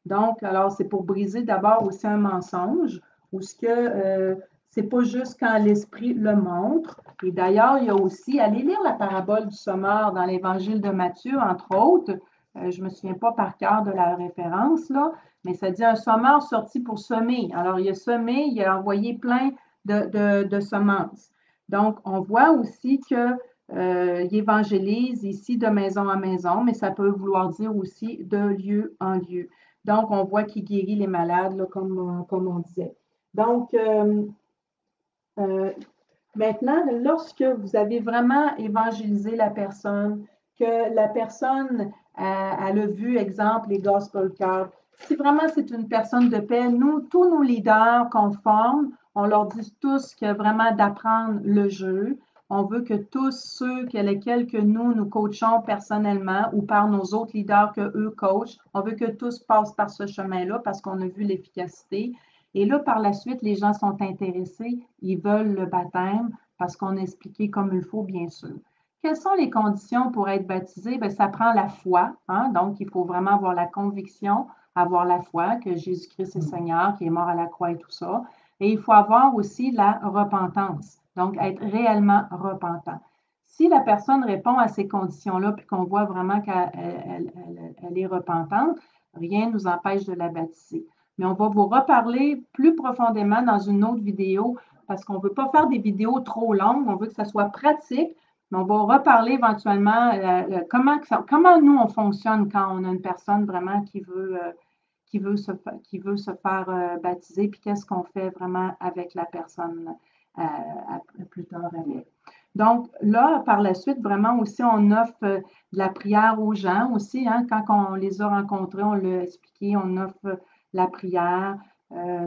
Donc, alors, c'est pour briser d'abord aussi un mensonge, où ce que c'est pas juste quand l'Esprit le montre. Et d'ailleurs, il y a aussi, allez lire la parabole du sommeur dans l'Évangile de Matthieu, entre autres. Je ne me souviens pas par cœur de la référence, là, mais ça dit un sommeur sorti pour semer. Alors, il a semé, il a envoyé plein de semences. Donc, on voit aussi que il évangélise ici de maison en maison, mais ça peut vouloir dire aussi de lieu en lieu. Donc, on voit qu'il guérit les malades, là, comme on disait. Donc, maintenant, lorsque vous avez vraiment évangélisé la personne, que la personne elle a vu, exemple, les gospel cards, si vraiment c'est une personne de paix, nous, tous nos leaders qu'on forme, on leur dit tous que vraiment d'apprendre le jeu. On veut que tous ceux lesquels que nous coachons personnellement ou par nos autres leaders que eux coachent, on veut que tous passent par ce chemin-là parce qu'on a vu l'efficacité. Et là, par la suite, les gens sont intéressés, ils veulent le baptême parce qu'on a expliqué comme il faut, bien sûr. Quelles sont les conditions pour être baptisé? Bien, ça prend la foi, hein? Donc il faut vraiment avoir la conviction, avoir la foi que Jésus-Christ est Seigneur, qui est mort à la croix et tout ça. Et il faut avoir aussi la repentance, donc être réellement repentant. Si la personne répond à ces conditions-là, puis qu'on voit vraiment qu'elle est repentante, rien ne nous empêche de la baptiser. Mais on va vous reparler plus profondément dans une autre vidéo parce qu'on ne veut pas faire des vidéos trop longues, on veut que ça soit pratique, mais on va reparler éventuellement comment nous on fonctionne quand on a une personne vraiment qui veut se faire baptiser, puis qu'est-ce qu'on fait vraiment avec la personne plus tard avec. Donc là, par la suite, vraiment aussi, on offre de la prière aux gens aussi, hein, quand on les a rencontrés, on l'a expliqué, on offre la prière.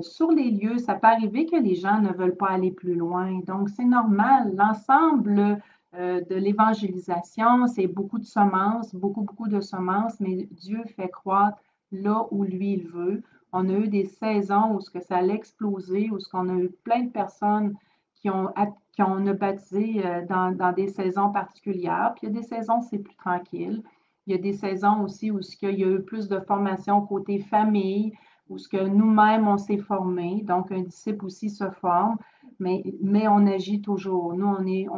Sur les lieux, ça peut arriver que les gens ne veulent pas aller plus loin. Donc, c'est normal. L'ensemble de l'évangélisation, c'est beaucoup de semences, beaucoup de semences, mais Dieu fait croître là où lui, il veut. On a eu des saisons où ce que ça allait exploser, où ce qu'on a eu plein de personnes qu'on a baptisé dans des saisons particulières. Puis il y a des saisons, c'est plus tranquille. Il y a des saisons aussi où ce qu'il y a eu plus de formation côté famille, où ce que nous-mêmes, on s'est formés. Donc, un disciple aussi se forme, mais on agit toujours. Nous,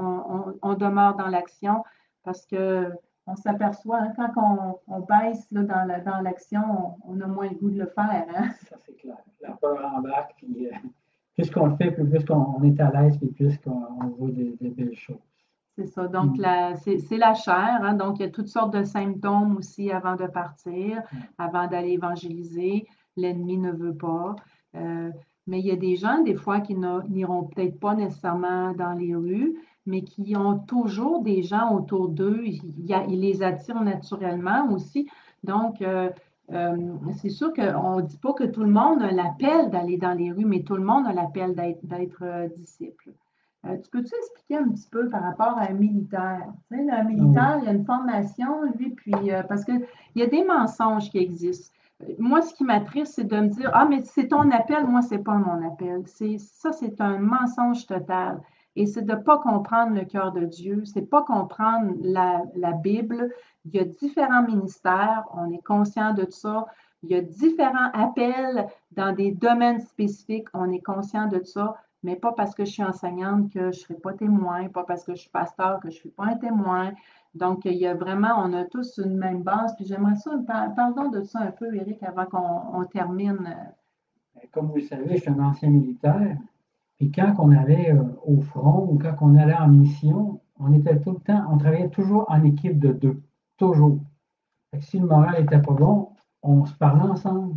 on demeure dans l'action parce que on s'aperçoit, hein, quand on baisse là, dans l'action, on a moins le goût de le faire. Hein? Ça, c'est clair. La peur embarque, puis plus qu'on le fait, plus qu'on est à l'aise, puis plus qu'on voit des belles choses. c'est ça. Donc, c'est la chair, hein. Donc, il y a toutes sortes de symptômes aussi avant de partir, avant d'aller évangéliser. L'ennemi ne veut pas. Mais il y a des gens, des fois, qui n'iront peut-être pas nécessairement dans les rues, mais qui ont toujours des gens autour d'eux. Ils les attirent naturellement aussi. Donc, c'est sûr qu'on ne dit pas que tout le monde a l'appel d'aller dans les rues, mais tout le monde a l'appel d'être disciple. Tu peux-tu expliquer un petit peu par rapport à un militaire? Tu sais, un militaire, il y a une formation, lui, puis parce qu'il y a des mensonges qui existent. Moi, ce qui m'attriste, c'est de me dire, ah, mais c'est ton appel, moi, c'est pas mon appel. Ça, c'est un mensonge total. Et c'est de ne pas comprendre le cœur de Dieu, c'est pas comprendre la Bible. Il y a différents ministères, on est conscient de ça. Il y a différents appels dans des domaines spécifiques, on est conscient de ça, mais pas parce que je suis enseignante que je ne serai pas témoin, pas parce que je suis pasteur que je ne suis pas un témoin. Donc, il y a vraiment, on a tous une même base. Puis j'aimerais ça, parlons de ça un peu, Éric, avant qu'on termine. Comme vous le savez, je suis un ancien militaire. Puis quand on allait au front ou quand on allait en mission, on était tout le temps, on travaillait toujours en équipe de deux. Toujours. Fait que si le moral n'était pas bon, on se parlait ensemble.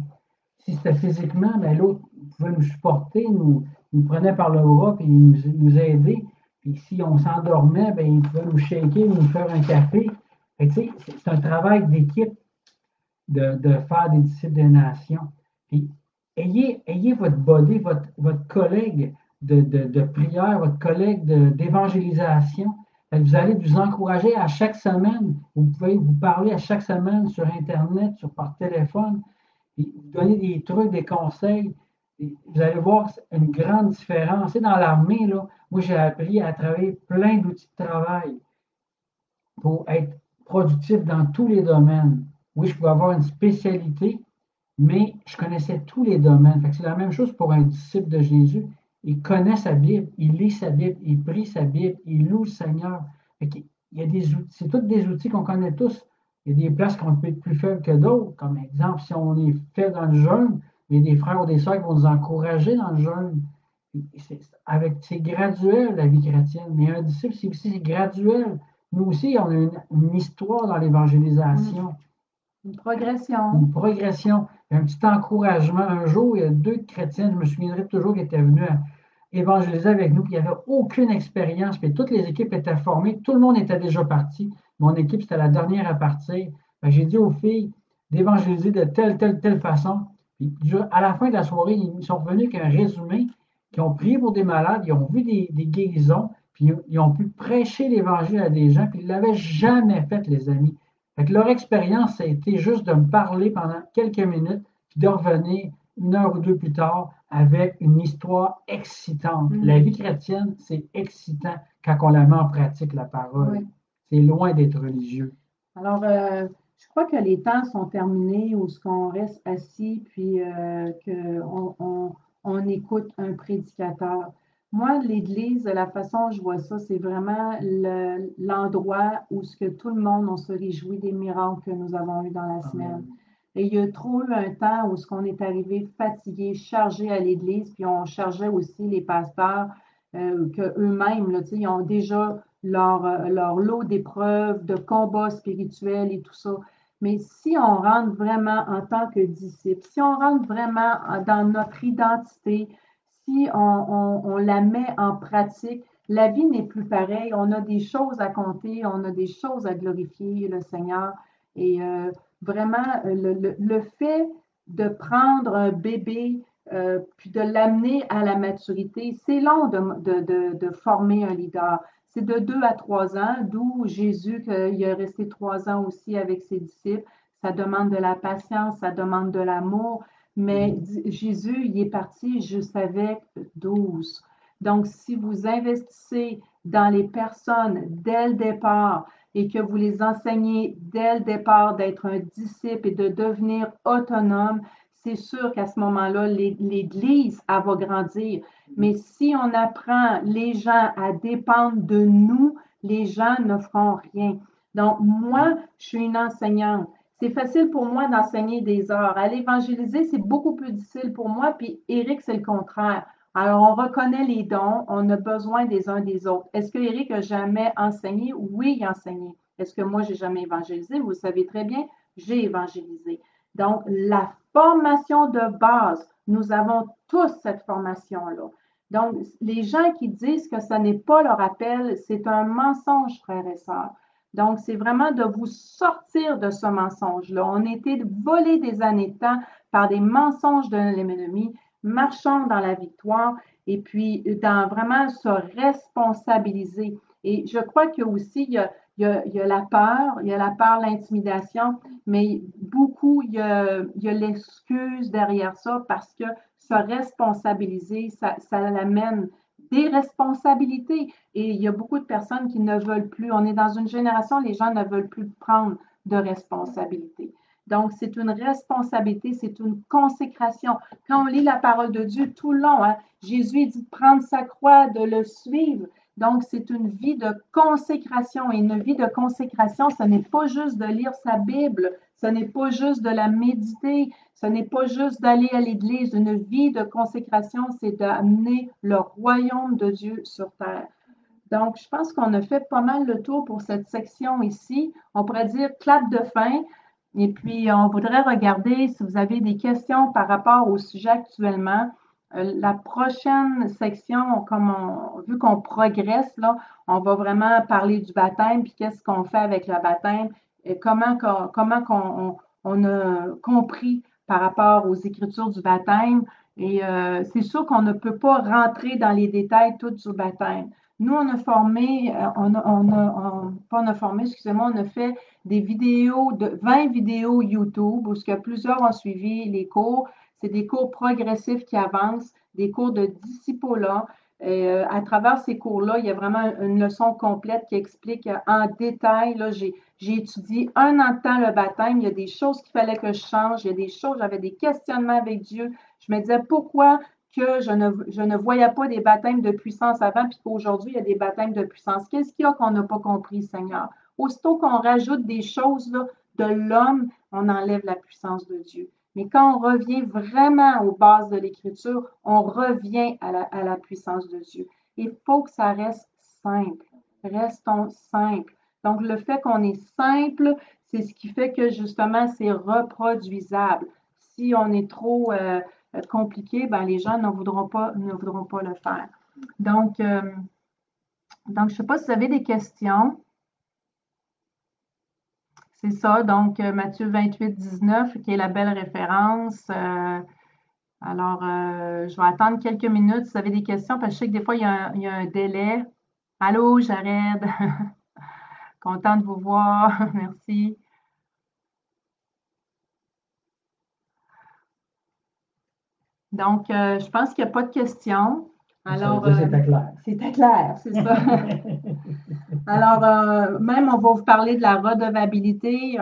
Si c'était physiquement, ben l'autre pouvait nous supporter, nous prenait par le bras, puis nous aider. Puis si on s'endormait, ben, il pouvait nous shaker, nous faire un café. Fait que, c'est un travail d'équipe de faire des disciples des nations. Puis ayez votre body, votre collègue de prière, votre collègue d'évangélisation. Vous allez vous encourager à chaque semaine. Vous pouvez vous parler à chaque semaine sur Internet, par téléphone, et vous donner des trucs, des conseils. Et vous allez voir une grande différence. Et dans l'armée, là, moi, j'ai appris à travailler plein d'outils de travail pour être productif dans tous les domaines. Oui, je pouvais avoir une spécialité, mais je connaissais tous les domaines. C'est la même chose pour un disciple de Jésus. Il connaît sa Bible, il lit sa Bible, il prie sa Bible, il loue le Seigneur. Il y a des outils, c'est tous des outils qu'on connaît tous. Il y a des places qu'on peut être plus faibles que d'autres. Comme exemple, si on est fait dans le jeûne, il y a des frères ou des sœurs qui vont nous encourager dans le jeûne. C'est graduel, la vie chrétienne. Mais un disciple, c'est aussi graduel. Nous aussi, on a une histoire dans l'évangélisation. Une progression. Une progression, un petit encouragement. Un jour, il y a deux chrétiens, je me souviendrai toujours, qui étaient venus évangéliser avec nous, puis il n'y avait aucune expérience, puis toutes les équipes étaient formées, tout le monde était déjà parti. Mon équipe, c'était la dernière à partir. J'ai dit aux filles d'évangéliser de telle façon. Puis, à la fin de la soirée, ils sont revenus avec un résumé, qui ont prié pour des malades, ils ont vu des guérisons, puis ils ont pu prêcher l'Évangile à des gens, puis ils ne l'avaient jamais fait, les amis. Fait que leur expérience, ça a été juste de me parler pendant quelques minutes, puis de revenir une heure ou deux plus tard avec une histoire excitante. La vie chrétienne, c'est excitant quand on la met en pratique, la parole. Oui. C'est loin d'être religieux. Alors, je crois que les temps sont terminés où ce qu'on reste assis puis qu'on écoute un prédicateur. Moi, l'Église, la façon dont je vois ça, c'est vraiment l'endroit où ce que tout le monde, on se réjouit des miracles que nous avons eus dans la semaine. Et il y a trop eu un temps où ce qu'on est arrivé fatigué, chargé à l'Église, puis on chargeait aussi les pasteurs qu'eux-mêmes, là, ils ont déjà leur lot d'épreuves, de combats spirituels et tout ça. Mais si on rentre vraiment en tant que disciple, si on rentre vraiment dans notre identité, si on la met en pratique, la vie n'est plus pareille. On a des choses à compter, on a des choses à glorifier le Seigneur. Et vraiment, le fait de prendre un bébé puis de l'amener à la maturité, c'est long de former un leader. C'est de 2 à 3 ans, d'où Jésus, il est resté 3 ans aussi avec ses disciples. Ça demande de la patience, ça demande de l'amour. Mais Jésus, il est parti juste avec 12. Donc, si vous investissez dans les personnes dès le départ et que vous les enseignez dès le départ d'être un disciple et de devenir autonome, c'est sûr qu'à ce moment-là, l'Église, elle va grandir. Mais si on apprend les gens à dépendre de nous, les gens ne feront rien. Donc, moi, je suis une enseignante. C'est facile pour moi d'enseigner des heures. À l'évangéliser, c'est beaucoup plus difficile pour moi. Puis Éric, c'est le contraire. Alors, on reconnaît les dons, on a besoin des uns des autres. Est-ce que Éric a jamais enseigné? Oui, il a enseigné. Est-ce que moi, j'ai jamais évangélisé? Vous le savez très bien, j'ai évangélisé. Donc, la formation de base, nous avons tous cette formation-là. Donc, les gens qui disent que ce n'est pas leur appel, c'est un mensonge, frères et sœurs. Donc, c'est vraiment de vous sortir de ce mensonge-là. On a été volés des années de temps par des mensonges de l'ennemi, marchons dans la victoire et puis dans vraiment se responsabiliser. Et je crois que aussi, il y a la peur, l'intimidation, mais beaucoup, il y a l'excuse derrière ça parce que se responsabiliser, ça l'amène des responsabilités. Et il y a beaucoup de personnes qui ne veulent plus. On est dans une génération, les gens ne veulent plus prendre de responsabilités. Donc, c'est une responsabilité, c'est une consécration. Quand on lit la parole de Dieu tout le long, hein, Jésus dit de prendre sa croix, de le suivre. Donc, c'est une vie de consécration. Et une vie de consécration, ce n'est pas juste de lire sa Bible, ce n'est pas juste de la méditer, ce n'est pas juste d'aller à l'église. Une vie de consécration, c'est d'amener le royaume de Dieu sur terre. Donc, je pense qu'on a fait pas mal le tour pour cette section ici. On pourrait dire clap de fin. Et puis, on voudrait regarder si vous avez des questions par rapport au sujet actuellement. La prochaine section, vu qu'on progresse, là, on va vraiment parler du baptême, puis qu'est-ce qu'on fait avec le baptême, et comment on a compris par rapport aux Écritures du baptême. Et c'est sûr qu'on ne peut pas rentrer dans les détails tout du baptême. Nous, on a formé, pas on a formé, excusez-moi, on a fait des vidéos, 20 vidéos YouTube où ce que plusieurs ont suivi les cours. C'est des cours progressifs qui avancent, des cours de discipolat. À travers ces cours-là, il y a vraiment une leçon complète qui explique en détail. Là, j'ai étudié un an de temps le baptême. Il y a des choses qu'il fallait que je change. Il y a des choses, j'avais des questionnements avec Dieu. Je me disais pourquoi que je ne voyais pas des baptêmes de puissance avant, puis qu'aujourd'hui, il y a des baptêmes de puissance. Qu'est-ce qu'il y a qu'on n'a pas compris, Seigneur? Aussitôt qu'on rajoute des choses là, de l'homme, on enlève la puissance de Dieu. Mais quand on revient vraiment aux bases de l'Écriture, on revient à la puissance de Dieu. Il faut que ça reste simple. Restons simples. Donc, le fait qu'on est simple, c'est ce qui fait que justement, c'est reproduisable. Si on est trop compliqué, ben, les gens ne voudront pas le faire. Donc je ne sais pas si vous avez des questions. C'est ça, donc Matthieu 28, 19, qui est la belle référence. Alors, je vais attendre quelques minutes si vous avez des questions, parce que je sais que des fois, il y a un délai. Allô, Jared. Content de vous voir. Merci. Donc, je pense qu'il n'y a pas de questions. Alors, c'était clair. C'était clair, c'est ça. Alors, même on va vous parler de la redevabilité.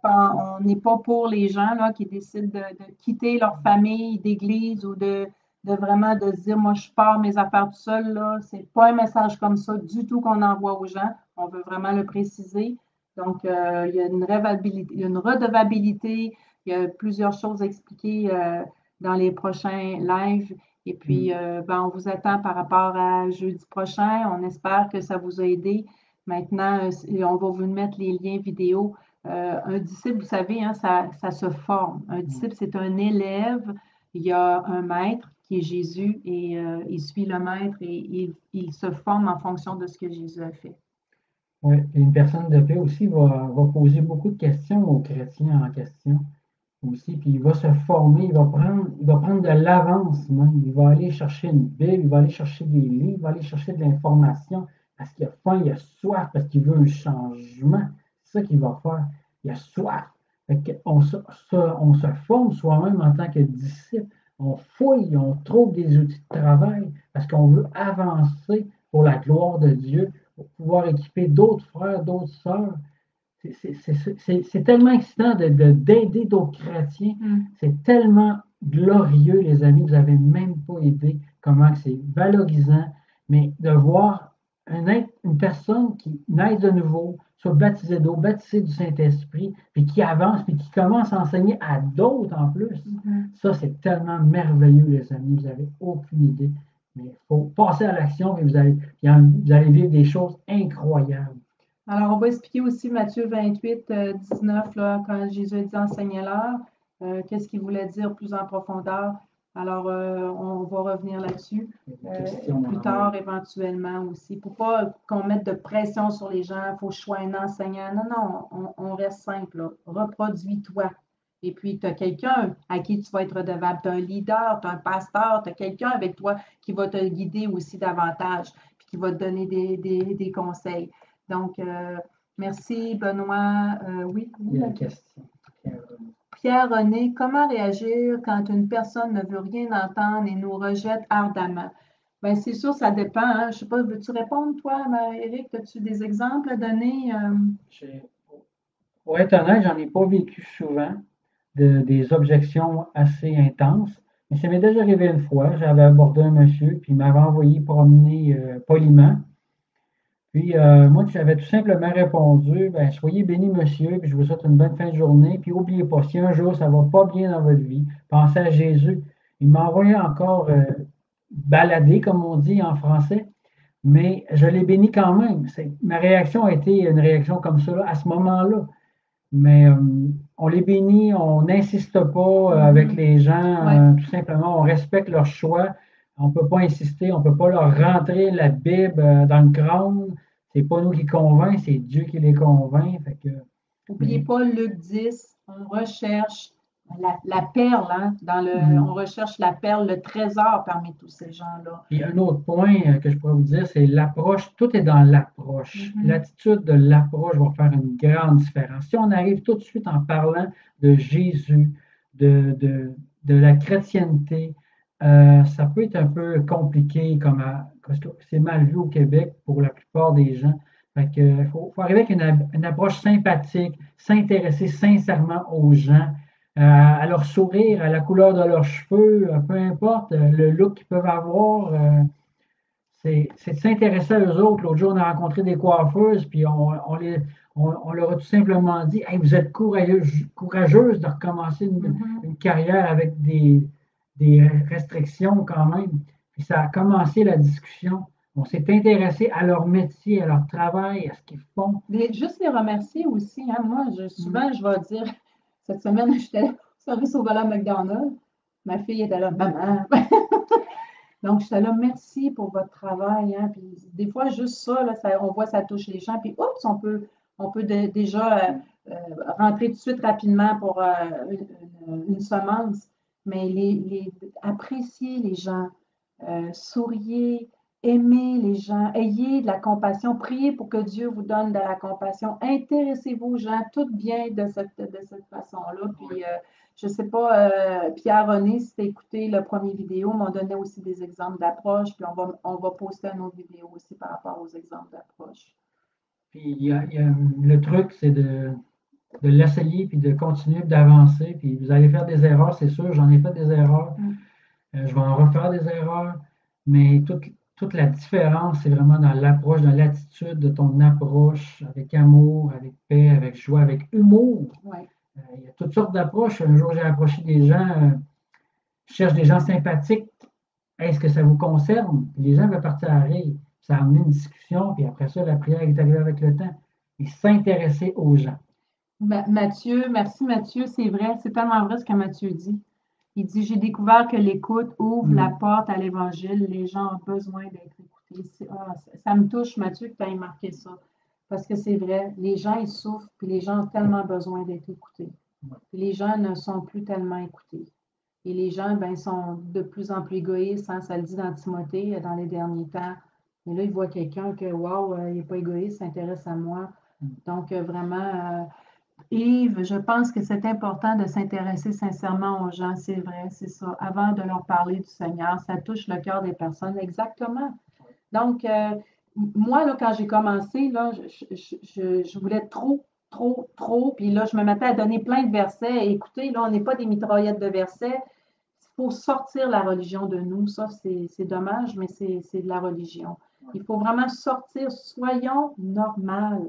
On n'est pas pour les gens là, qui décident de quitter leur famille d'église ou de vraiment de se dire, moi, je pars mes affaires tout seul. Là. C'est pas un message comme ça du tout qu'on envoie aux gens. On veut vraiment le préciser. Donc, il y a une redevabilité. Il y a plusieurs choses expliquées dans les prochains lives. Et puis, on vous attend par rapport à jeudi prochain. On espère que ça vous a aidé. Maintenant, on va vous mettre les liens vidéo. Un disciple, vous savez, hein, ça se forme. Un disciple, c'est un élève. Il y a un maître qui est Jésus et il suit le maître et il se forme en fonction de ce que Jésus a fait. Oui, et une personne de paix aussi va poser beaucoup de questions aux chrétiens en question aussi, puis il va se former, il va prendre de l'avance même, il va aller chercher une Bible, il va aller chercher des livres, il va aller chercher de l'information, parce qu'il a faim, il a soif, parce qu'il veut un changement. C'est ça qu'il va faire. Il a soif. On se forme soi-même en tant que disciple. On fouille, on trouve des outils de travail, parce qu'on veut avancer pour la gloire de Dieu, pour pouvoir équiper d'autres frères, d'autres sœurs. C'est tellement excitant d'aider d'autres chrétiens. C'est tellement glorieux, les amis. Vous n'avez même pas idée comment c'est valorisant. Mais de voir une personne qui naît de nouveau, soit baptisée d'eau, baptisée du Saint-Esprit, puis qui avance, puis qui commence à enseigner à d'autres en plus. Ça, c'est tellement merveilleux, les amis. Vous n'avez aucune idée. Mais il faut passer à l'action et vous allez vivre des choses incroyables. Alors, on va expliquer aussi Matthieu 28, 19, là, quand Jésus a dit enseignez-leur, qu'est-ce qu'il voulait dire plus en profondeur. Alors, on va revenir là-dessus plus tard, éventuellement aussi. Pour pas qu'on mette de pression sur les gens, il faut que je sois un enseignant. Non, non, on reste simple. Là. Reproduis-toi. Et puis, tu as quelqu'un à qui tu vas être redevable. Tu as un leader, tu as un pasteur, tu as quelqu'un avec toi qui va te guider aussi davantage, puis qui va te donner des conseils. Donc, merci, Benoît. Oui, Il y a une question. Pierre-René, comment réagir quand une personne ne veut rien entendre et nous rejette ardemment? Bien, c'est sûr, ça dépend. Hein. Je ne sais pas, veux-tu répondre, toi, Éric? As-tu des exemples à donner? Pour être honnête, j'en ai pas vécu souvent des objections assez intenses. Mais ça m'est déjà arrivé une fois. J'avais abordé un monsieur, puis il m'avait envoyé promener poliment. Puis moi, j'avais tout simplement répondu, ben, soyez béni, monsieur, puis je vous souhaite une bonne fin de journée. Puis n'oubliez pas, si un jour ça ne va pas bien dans votre vie, pensez à Jésus. Il m'a envoyé encore balader, comme on dit en français, mais je l'ai béni quand même. Ma réaction a été une réaction comme ça là, à ce moment-là. Mais on les bénit, on n'insiste pas avec les gens, tout simplement, on respecte leur choix. On ne peut pas insister, on ne peut pas leur rentrer la Bible dans le crâne. C'est pas nous qui convainc, c'est Dieu qui les convainc. N'oubliez pas Luc 10, on recherche la perle, hein, on recherche la perle, le trésor parmi tous ces gens-là. Et un autre point que je pourrais vous dire, c'est l'approche. Tout est dans l'approche. L'attitude de l'approche va faire une grande différence. Si on arrive tout de suite en parlant de Jésus, de la chrétienté, ça peut être un peu compliqué parce que c'est mal vu au Québec pour la plupart des gens. Il faut arriver avec une approche sympathique, s'intéresser sincèrement aux gens, à leur sourire, à la couleur de leurs cheveux, peu importe le look qu'ils peuvent avoir. C'est de s'intéresser à eux autres. L'autre jour, on a rencontré des coiffeuses, puis on leur a tout simplement dit hey, vous êtes courageuse de recommencer une carrière avec des restrictions quand même. Puis ça a commencé la discussion. On s'est intéressé à leur métier, à leur travail, à ce qu'ils font. Juste les remercier aussi. Hein. Moi, souvent, je vais dire, cette semaine, j'étais au service au volant McDonald's. Ma fille était là, maman. Donc, j'étais là, merci pour votre travail. Hein. Puis, des fois, juste ça, là, on voit ça touche les gens. Puis, oups, on peut déjà rentrer tout de suite rapidement pour une semence. Mais apprécier les gens, souriez, aimez les gens, ayez de la compassion, priez pour que Dieu vous donne de la compassion, intéressez-vous aux gens, tout bien de cette façon-là. Puis, je ne sais pas, Pierre-René, si tu as écouté le premier vidéo, m'en donnait aussi des exemples d'approche, puis on va poster une autre vidéo aussi par rapport aux exemples d'approche. Puis le truc, c'est de l'essayer, puis de continuer d'avancer, puis vous allez faire des erreurs, c'est sûr, j'en ai fait des erreurs. Je vais en refaire des erreurs, mais toute la différence, c'est vraiment dans l'approche, dans l'attitude de ton approche, avec amour, avec paix, avec joie, avec humour. Ouais. Il y a toutes sortes d'approches. Un jour, j'ai approché des gens, je cherche des gens sympathiques. Est-ce que ça vous concerne? Puis les gens veulent partir à rire. Ça a amené une discussion, puis après ça, la prière est arrivée avec le temps. Et s'intéresser aux gens. Mathieu, merci Mathieu, c'est vrai, c'est tellement vrai ce que Mathieu dit. Il dit, j'ai découvert que l'écoute ouvre la porte à l'Évangile. Les gens ont besoin d'être écoutés. Ça me touche, Mathieu, que tu aies marqué ça. Parce que c'est vrai, les gens, ils souffrent, puis les gens ont tellement besoin d'être écoutés. Puis les gens ne sont plus tellement écoutés. Et les gens, ben, sont de plus en plus égoïstes. Hein, ça le dit dans Timothée, dans les derniers temps. Mais là, ils voient quelqu'un que, wow, il n'est pas égoïste, il s'intéresse à moi. Donc, vraiment... Yves, je pense que c'est important de s'intéresser sincèrement aux gens, c'est vrai, c'est ça. Avant de leur parler du Seigneur, ça touche le cœur des personnes, exactement. Donc, moi, là, quand j'ai commencé, là, je voulais trop, puis là, je me mettais à donner plein de versets. Et écoutez, là, on n'est pas des mitraillettes de versets. Il faut sortir la religion de nous. Ça, c'est dommage, mais c'est de la religion. Il faut vraiment sortir. Soyons normales.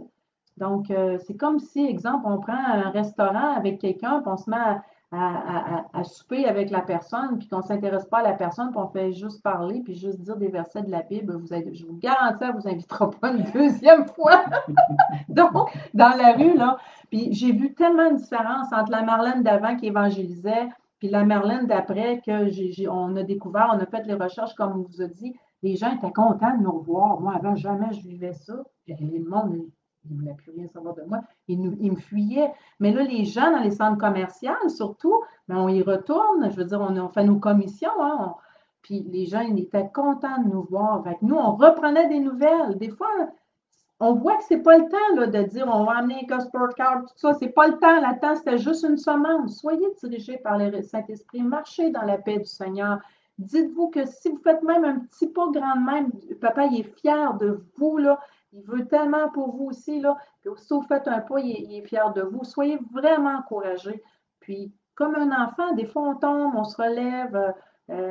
Donc, c'est comme si, exemple, on prend un restaurant avec quelqu'un, puis on se met à souper avec la personne, puis qu'on ne s'intéresse pas à la personne, puis on fait juste parler, puis juste dire des versets de la Bible. Je vous garantis, elle ne vous invitera pas une deuxième fois. Donc, dans la rue, là. Puis j'ai vu tellement de différence entre la Marlène d'avant qui évangélisait, puis la Marlène d'après que on a découvert, on a fait les recherches, comme on vous a dit. Les gens étaient contents de nous revoir. Moi, avant, jamais je vivais ça. Puis le monde ne voulait plus rien savoir de moi. Ils me fuyaient. Mais là, les gens dans les centres commerciaux, surtout, ben, on y retourne. Je veux dire, on fait nos commissions. Hein, puis les gens, ils étaient contents de nous voir. Fait que nous, on reprenait des nouvelles. Des fois, on voit que c'est pas le temps là, de dire on va amener un Gospel Card, tout ça. C'est pas le temps. Le temps, c'était juste une semence. Soyez dirigés par le Saint-Esprit. Marchez dans la paix du Seigneur. Dites-vous que si vous faites même un petit pas grand de même, papa, il est fier de vous, là. Il veut tellement pour vous aussi, là. Puis si vous faites un pas, il est fier de vous. Soyez vraiment encouragés. Puis, comme un enfant, des fois, on tombe, on se relève.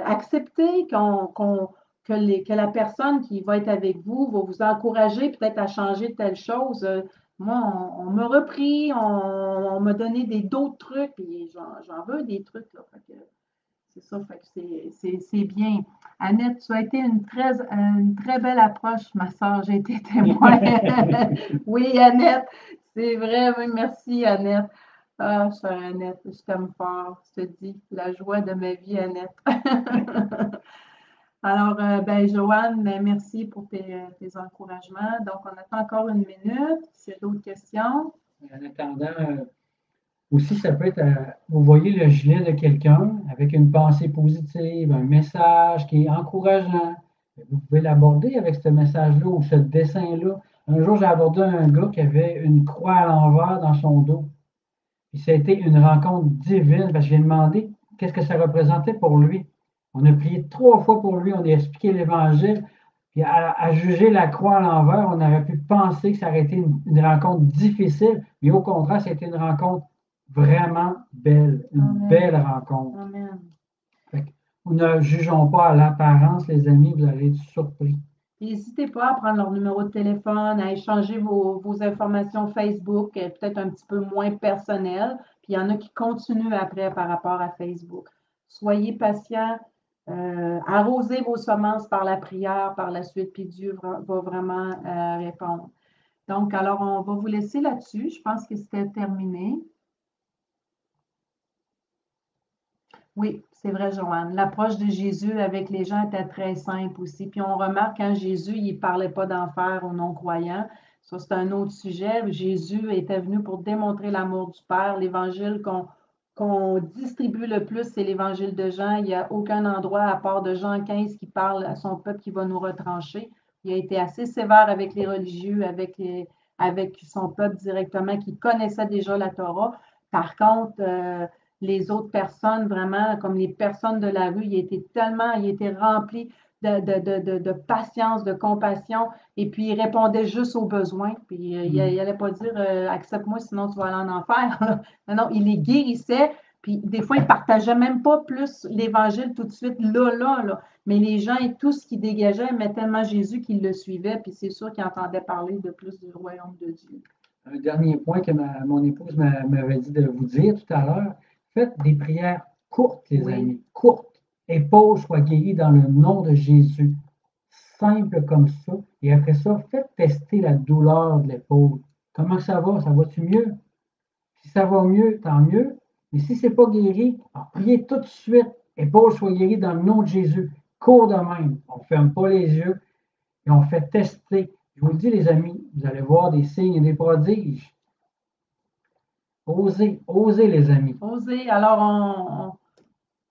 Acceptez que la personne qui va être avec vous va vous encourager peut-être à changer telle chose. Moi, on m'a repris, on m'a donné d'autres trucs, puis j'en veux des trucs. Là, c'est ça, fait que c'est bien. Annette, tu as été une très belle approche, ma soeur. J'ai été témoin. Oui, Annette, c'est vrai. Oui, merci, Annette. Ah, chère Annette, je t'aime fort. Je te dis, la joie de ma vie, Annette. Alors, ben, Joanne, ben, merci pour tes encouragements. Donc, on attend encore une minute. S'il y a d'autres questions. En attendant, aussi, ça peut être, vous voyez le gilet de quelqu'un avec une pensée positive, un message qui est encourageant. Vous pouvez l'aborder avec ce message-là ou ce dessin-là. Un jour, j'ai abordé un gars qui avait une croix à l'envers dans son dos. Puis ça a été une rencontre divine parce que j'ai demandé qu'est-ce que ça représentait pour lui. On a prié 3 fois pour lui, on a expliqué l'Évangile. Puis à juger la croix à l'envers, on aurait pu penser que ça aurait été une rencontre difficile, mais au contraire, ça a été une rencontre vraiment belle, une Amen. belle rencontre. Amen. Fait que ne jugeons pas à l'apparence, les amis, vous allez être surpris. N'hésitez pas à prendre leur numéro de téléphone, à échanger vos informations Facebook, peut-être un petit peu moins personnelles. Puis il y en a qui continuent après par rapport à Facebook. Soyez patients, arrosez vos semences par la prière, par la suite, puis Dieu va vraiment répondre. Donc, alors, on va vous laisser là-dessus. Je pense que c'était terminé. Oui, c'est vrai, Joanne. L'approche de Jésus avec les gens était très simple aussi. Puis on remarque quand Jésus, il ne parlait pas d'enfer aux non-croyants. Ça, c'est un autre sujet. Jésus était venu pour démontrer l'amour du Père. L'évangile qu'on distribue le plus, c'est l'évangile de Jean. Il n'y a aucun endroit à part de Jean 15 qui parle à son peuple qui va nous retrancher. Il a été assez sévère avec les religieux, avec son peuple directement qui connaissait déjà la Torah. Par contre, les autres personnes, vraiment, comme les personnes de la rue, il était rempli de patience, de compassion, et puis il répondait juste aux besoins. Puis il n'allait pas dire accepte-moi, sinon tu vas aller en enfer. Non, non, il les guérissait. Puis des fois, il ne partageait même pas plus l'Évangile tout de suite, là. Mais les gens et tout ce qui dégageait aimaient tellement Jésus qu'ils le suivaient, puis c'est sûr qu'ils entendaient parler de plus du royaume de Dieu. Un dernier point que mon épouse m'avait dit de vous dire tout à l'heure, faites des prières courtes, les amis, courtes. Et Paul soit guéri dans le nom de Jésus. Simple comme ça. Et après ça, faites tester la douleur de l'épaule. Comment ça va? Ça va-tu mieux? Si ça va mieux, tant mieux. Mais si ce n'est pas guéri, alors priez tout de suite. Et Paul soit guéri dans le nom de Jésus. Cours de même. On ne ferme pas les yeux et on fait tester. Je vous le dis, les amis, vous allez voir des signes et des prodiges. Osez, osez, les amis. Osez. Alors,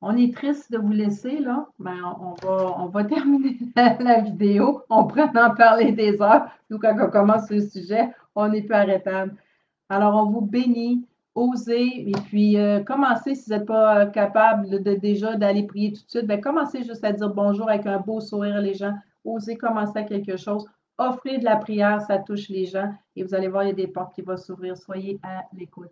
on est triste de vous laisser, là. Mais on va terminer la vidéo. On pourrait en parler des heures. Nous, quand on commence le sujet, on n'est plus arrêtable. Alors, on vous bénit. Osez. Et puis, commencez, si vous n'êtes pas capable déjà d'aller prier tout de suite, bien, commencez juste à dire bonjour avec un beau sourire les gens. Osez commencer à quelque chose. Offrez de la prière, ça touche les gens. Et vous allez voir, il y a des portes qui vont s'ouvrir. Soyez à l'écoute.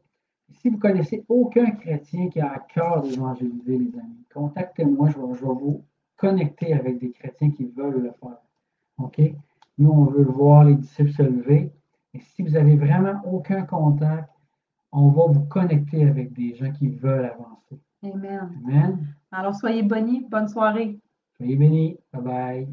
Si vous ne connaissez aucun chrétien qui a à cœur d'évangéliser, les amis, contactez-moi, je vais vous connecter avec des chrétiens qui veulent le faire. OK? Nous, on veut voir les disciples se lever. Et si vous n'avez vraiment aucun contact, on va vous connecter avec des gens qui veulent avancer. Amen. Amen. Alors, soyez bonnes, bonne soirée. Soyez bénis. Bye bye.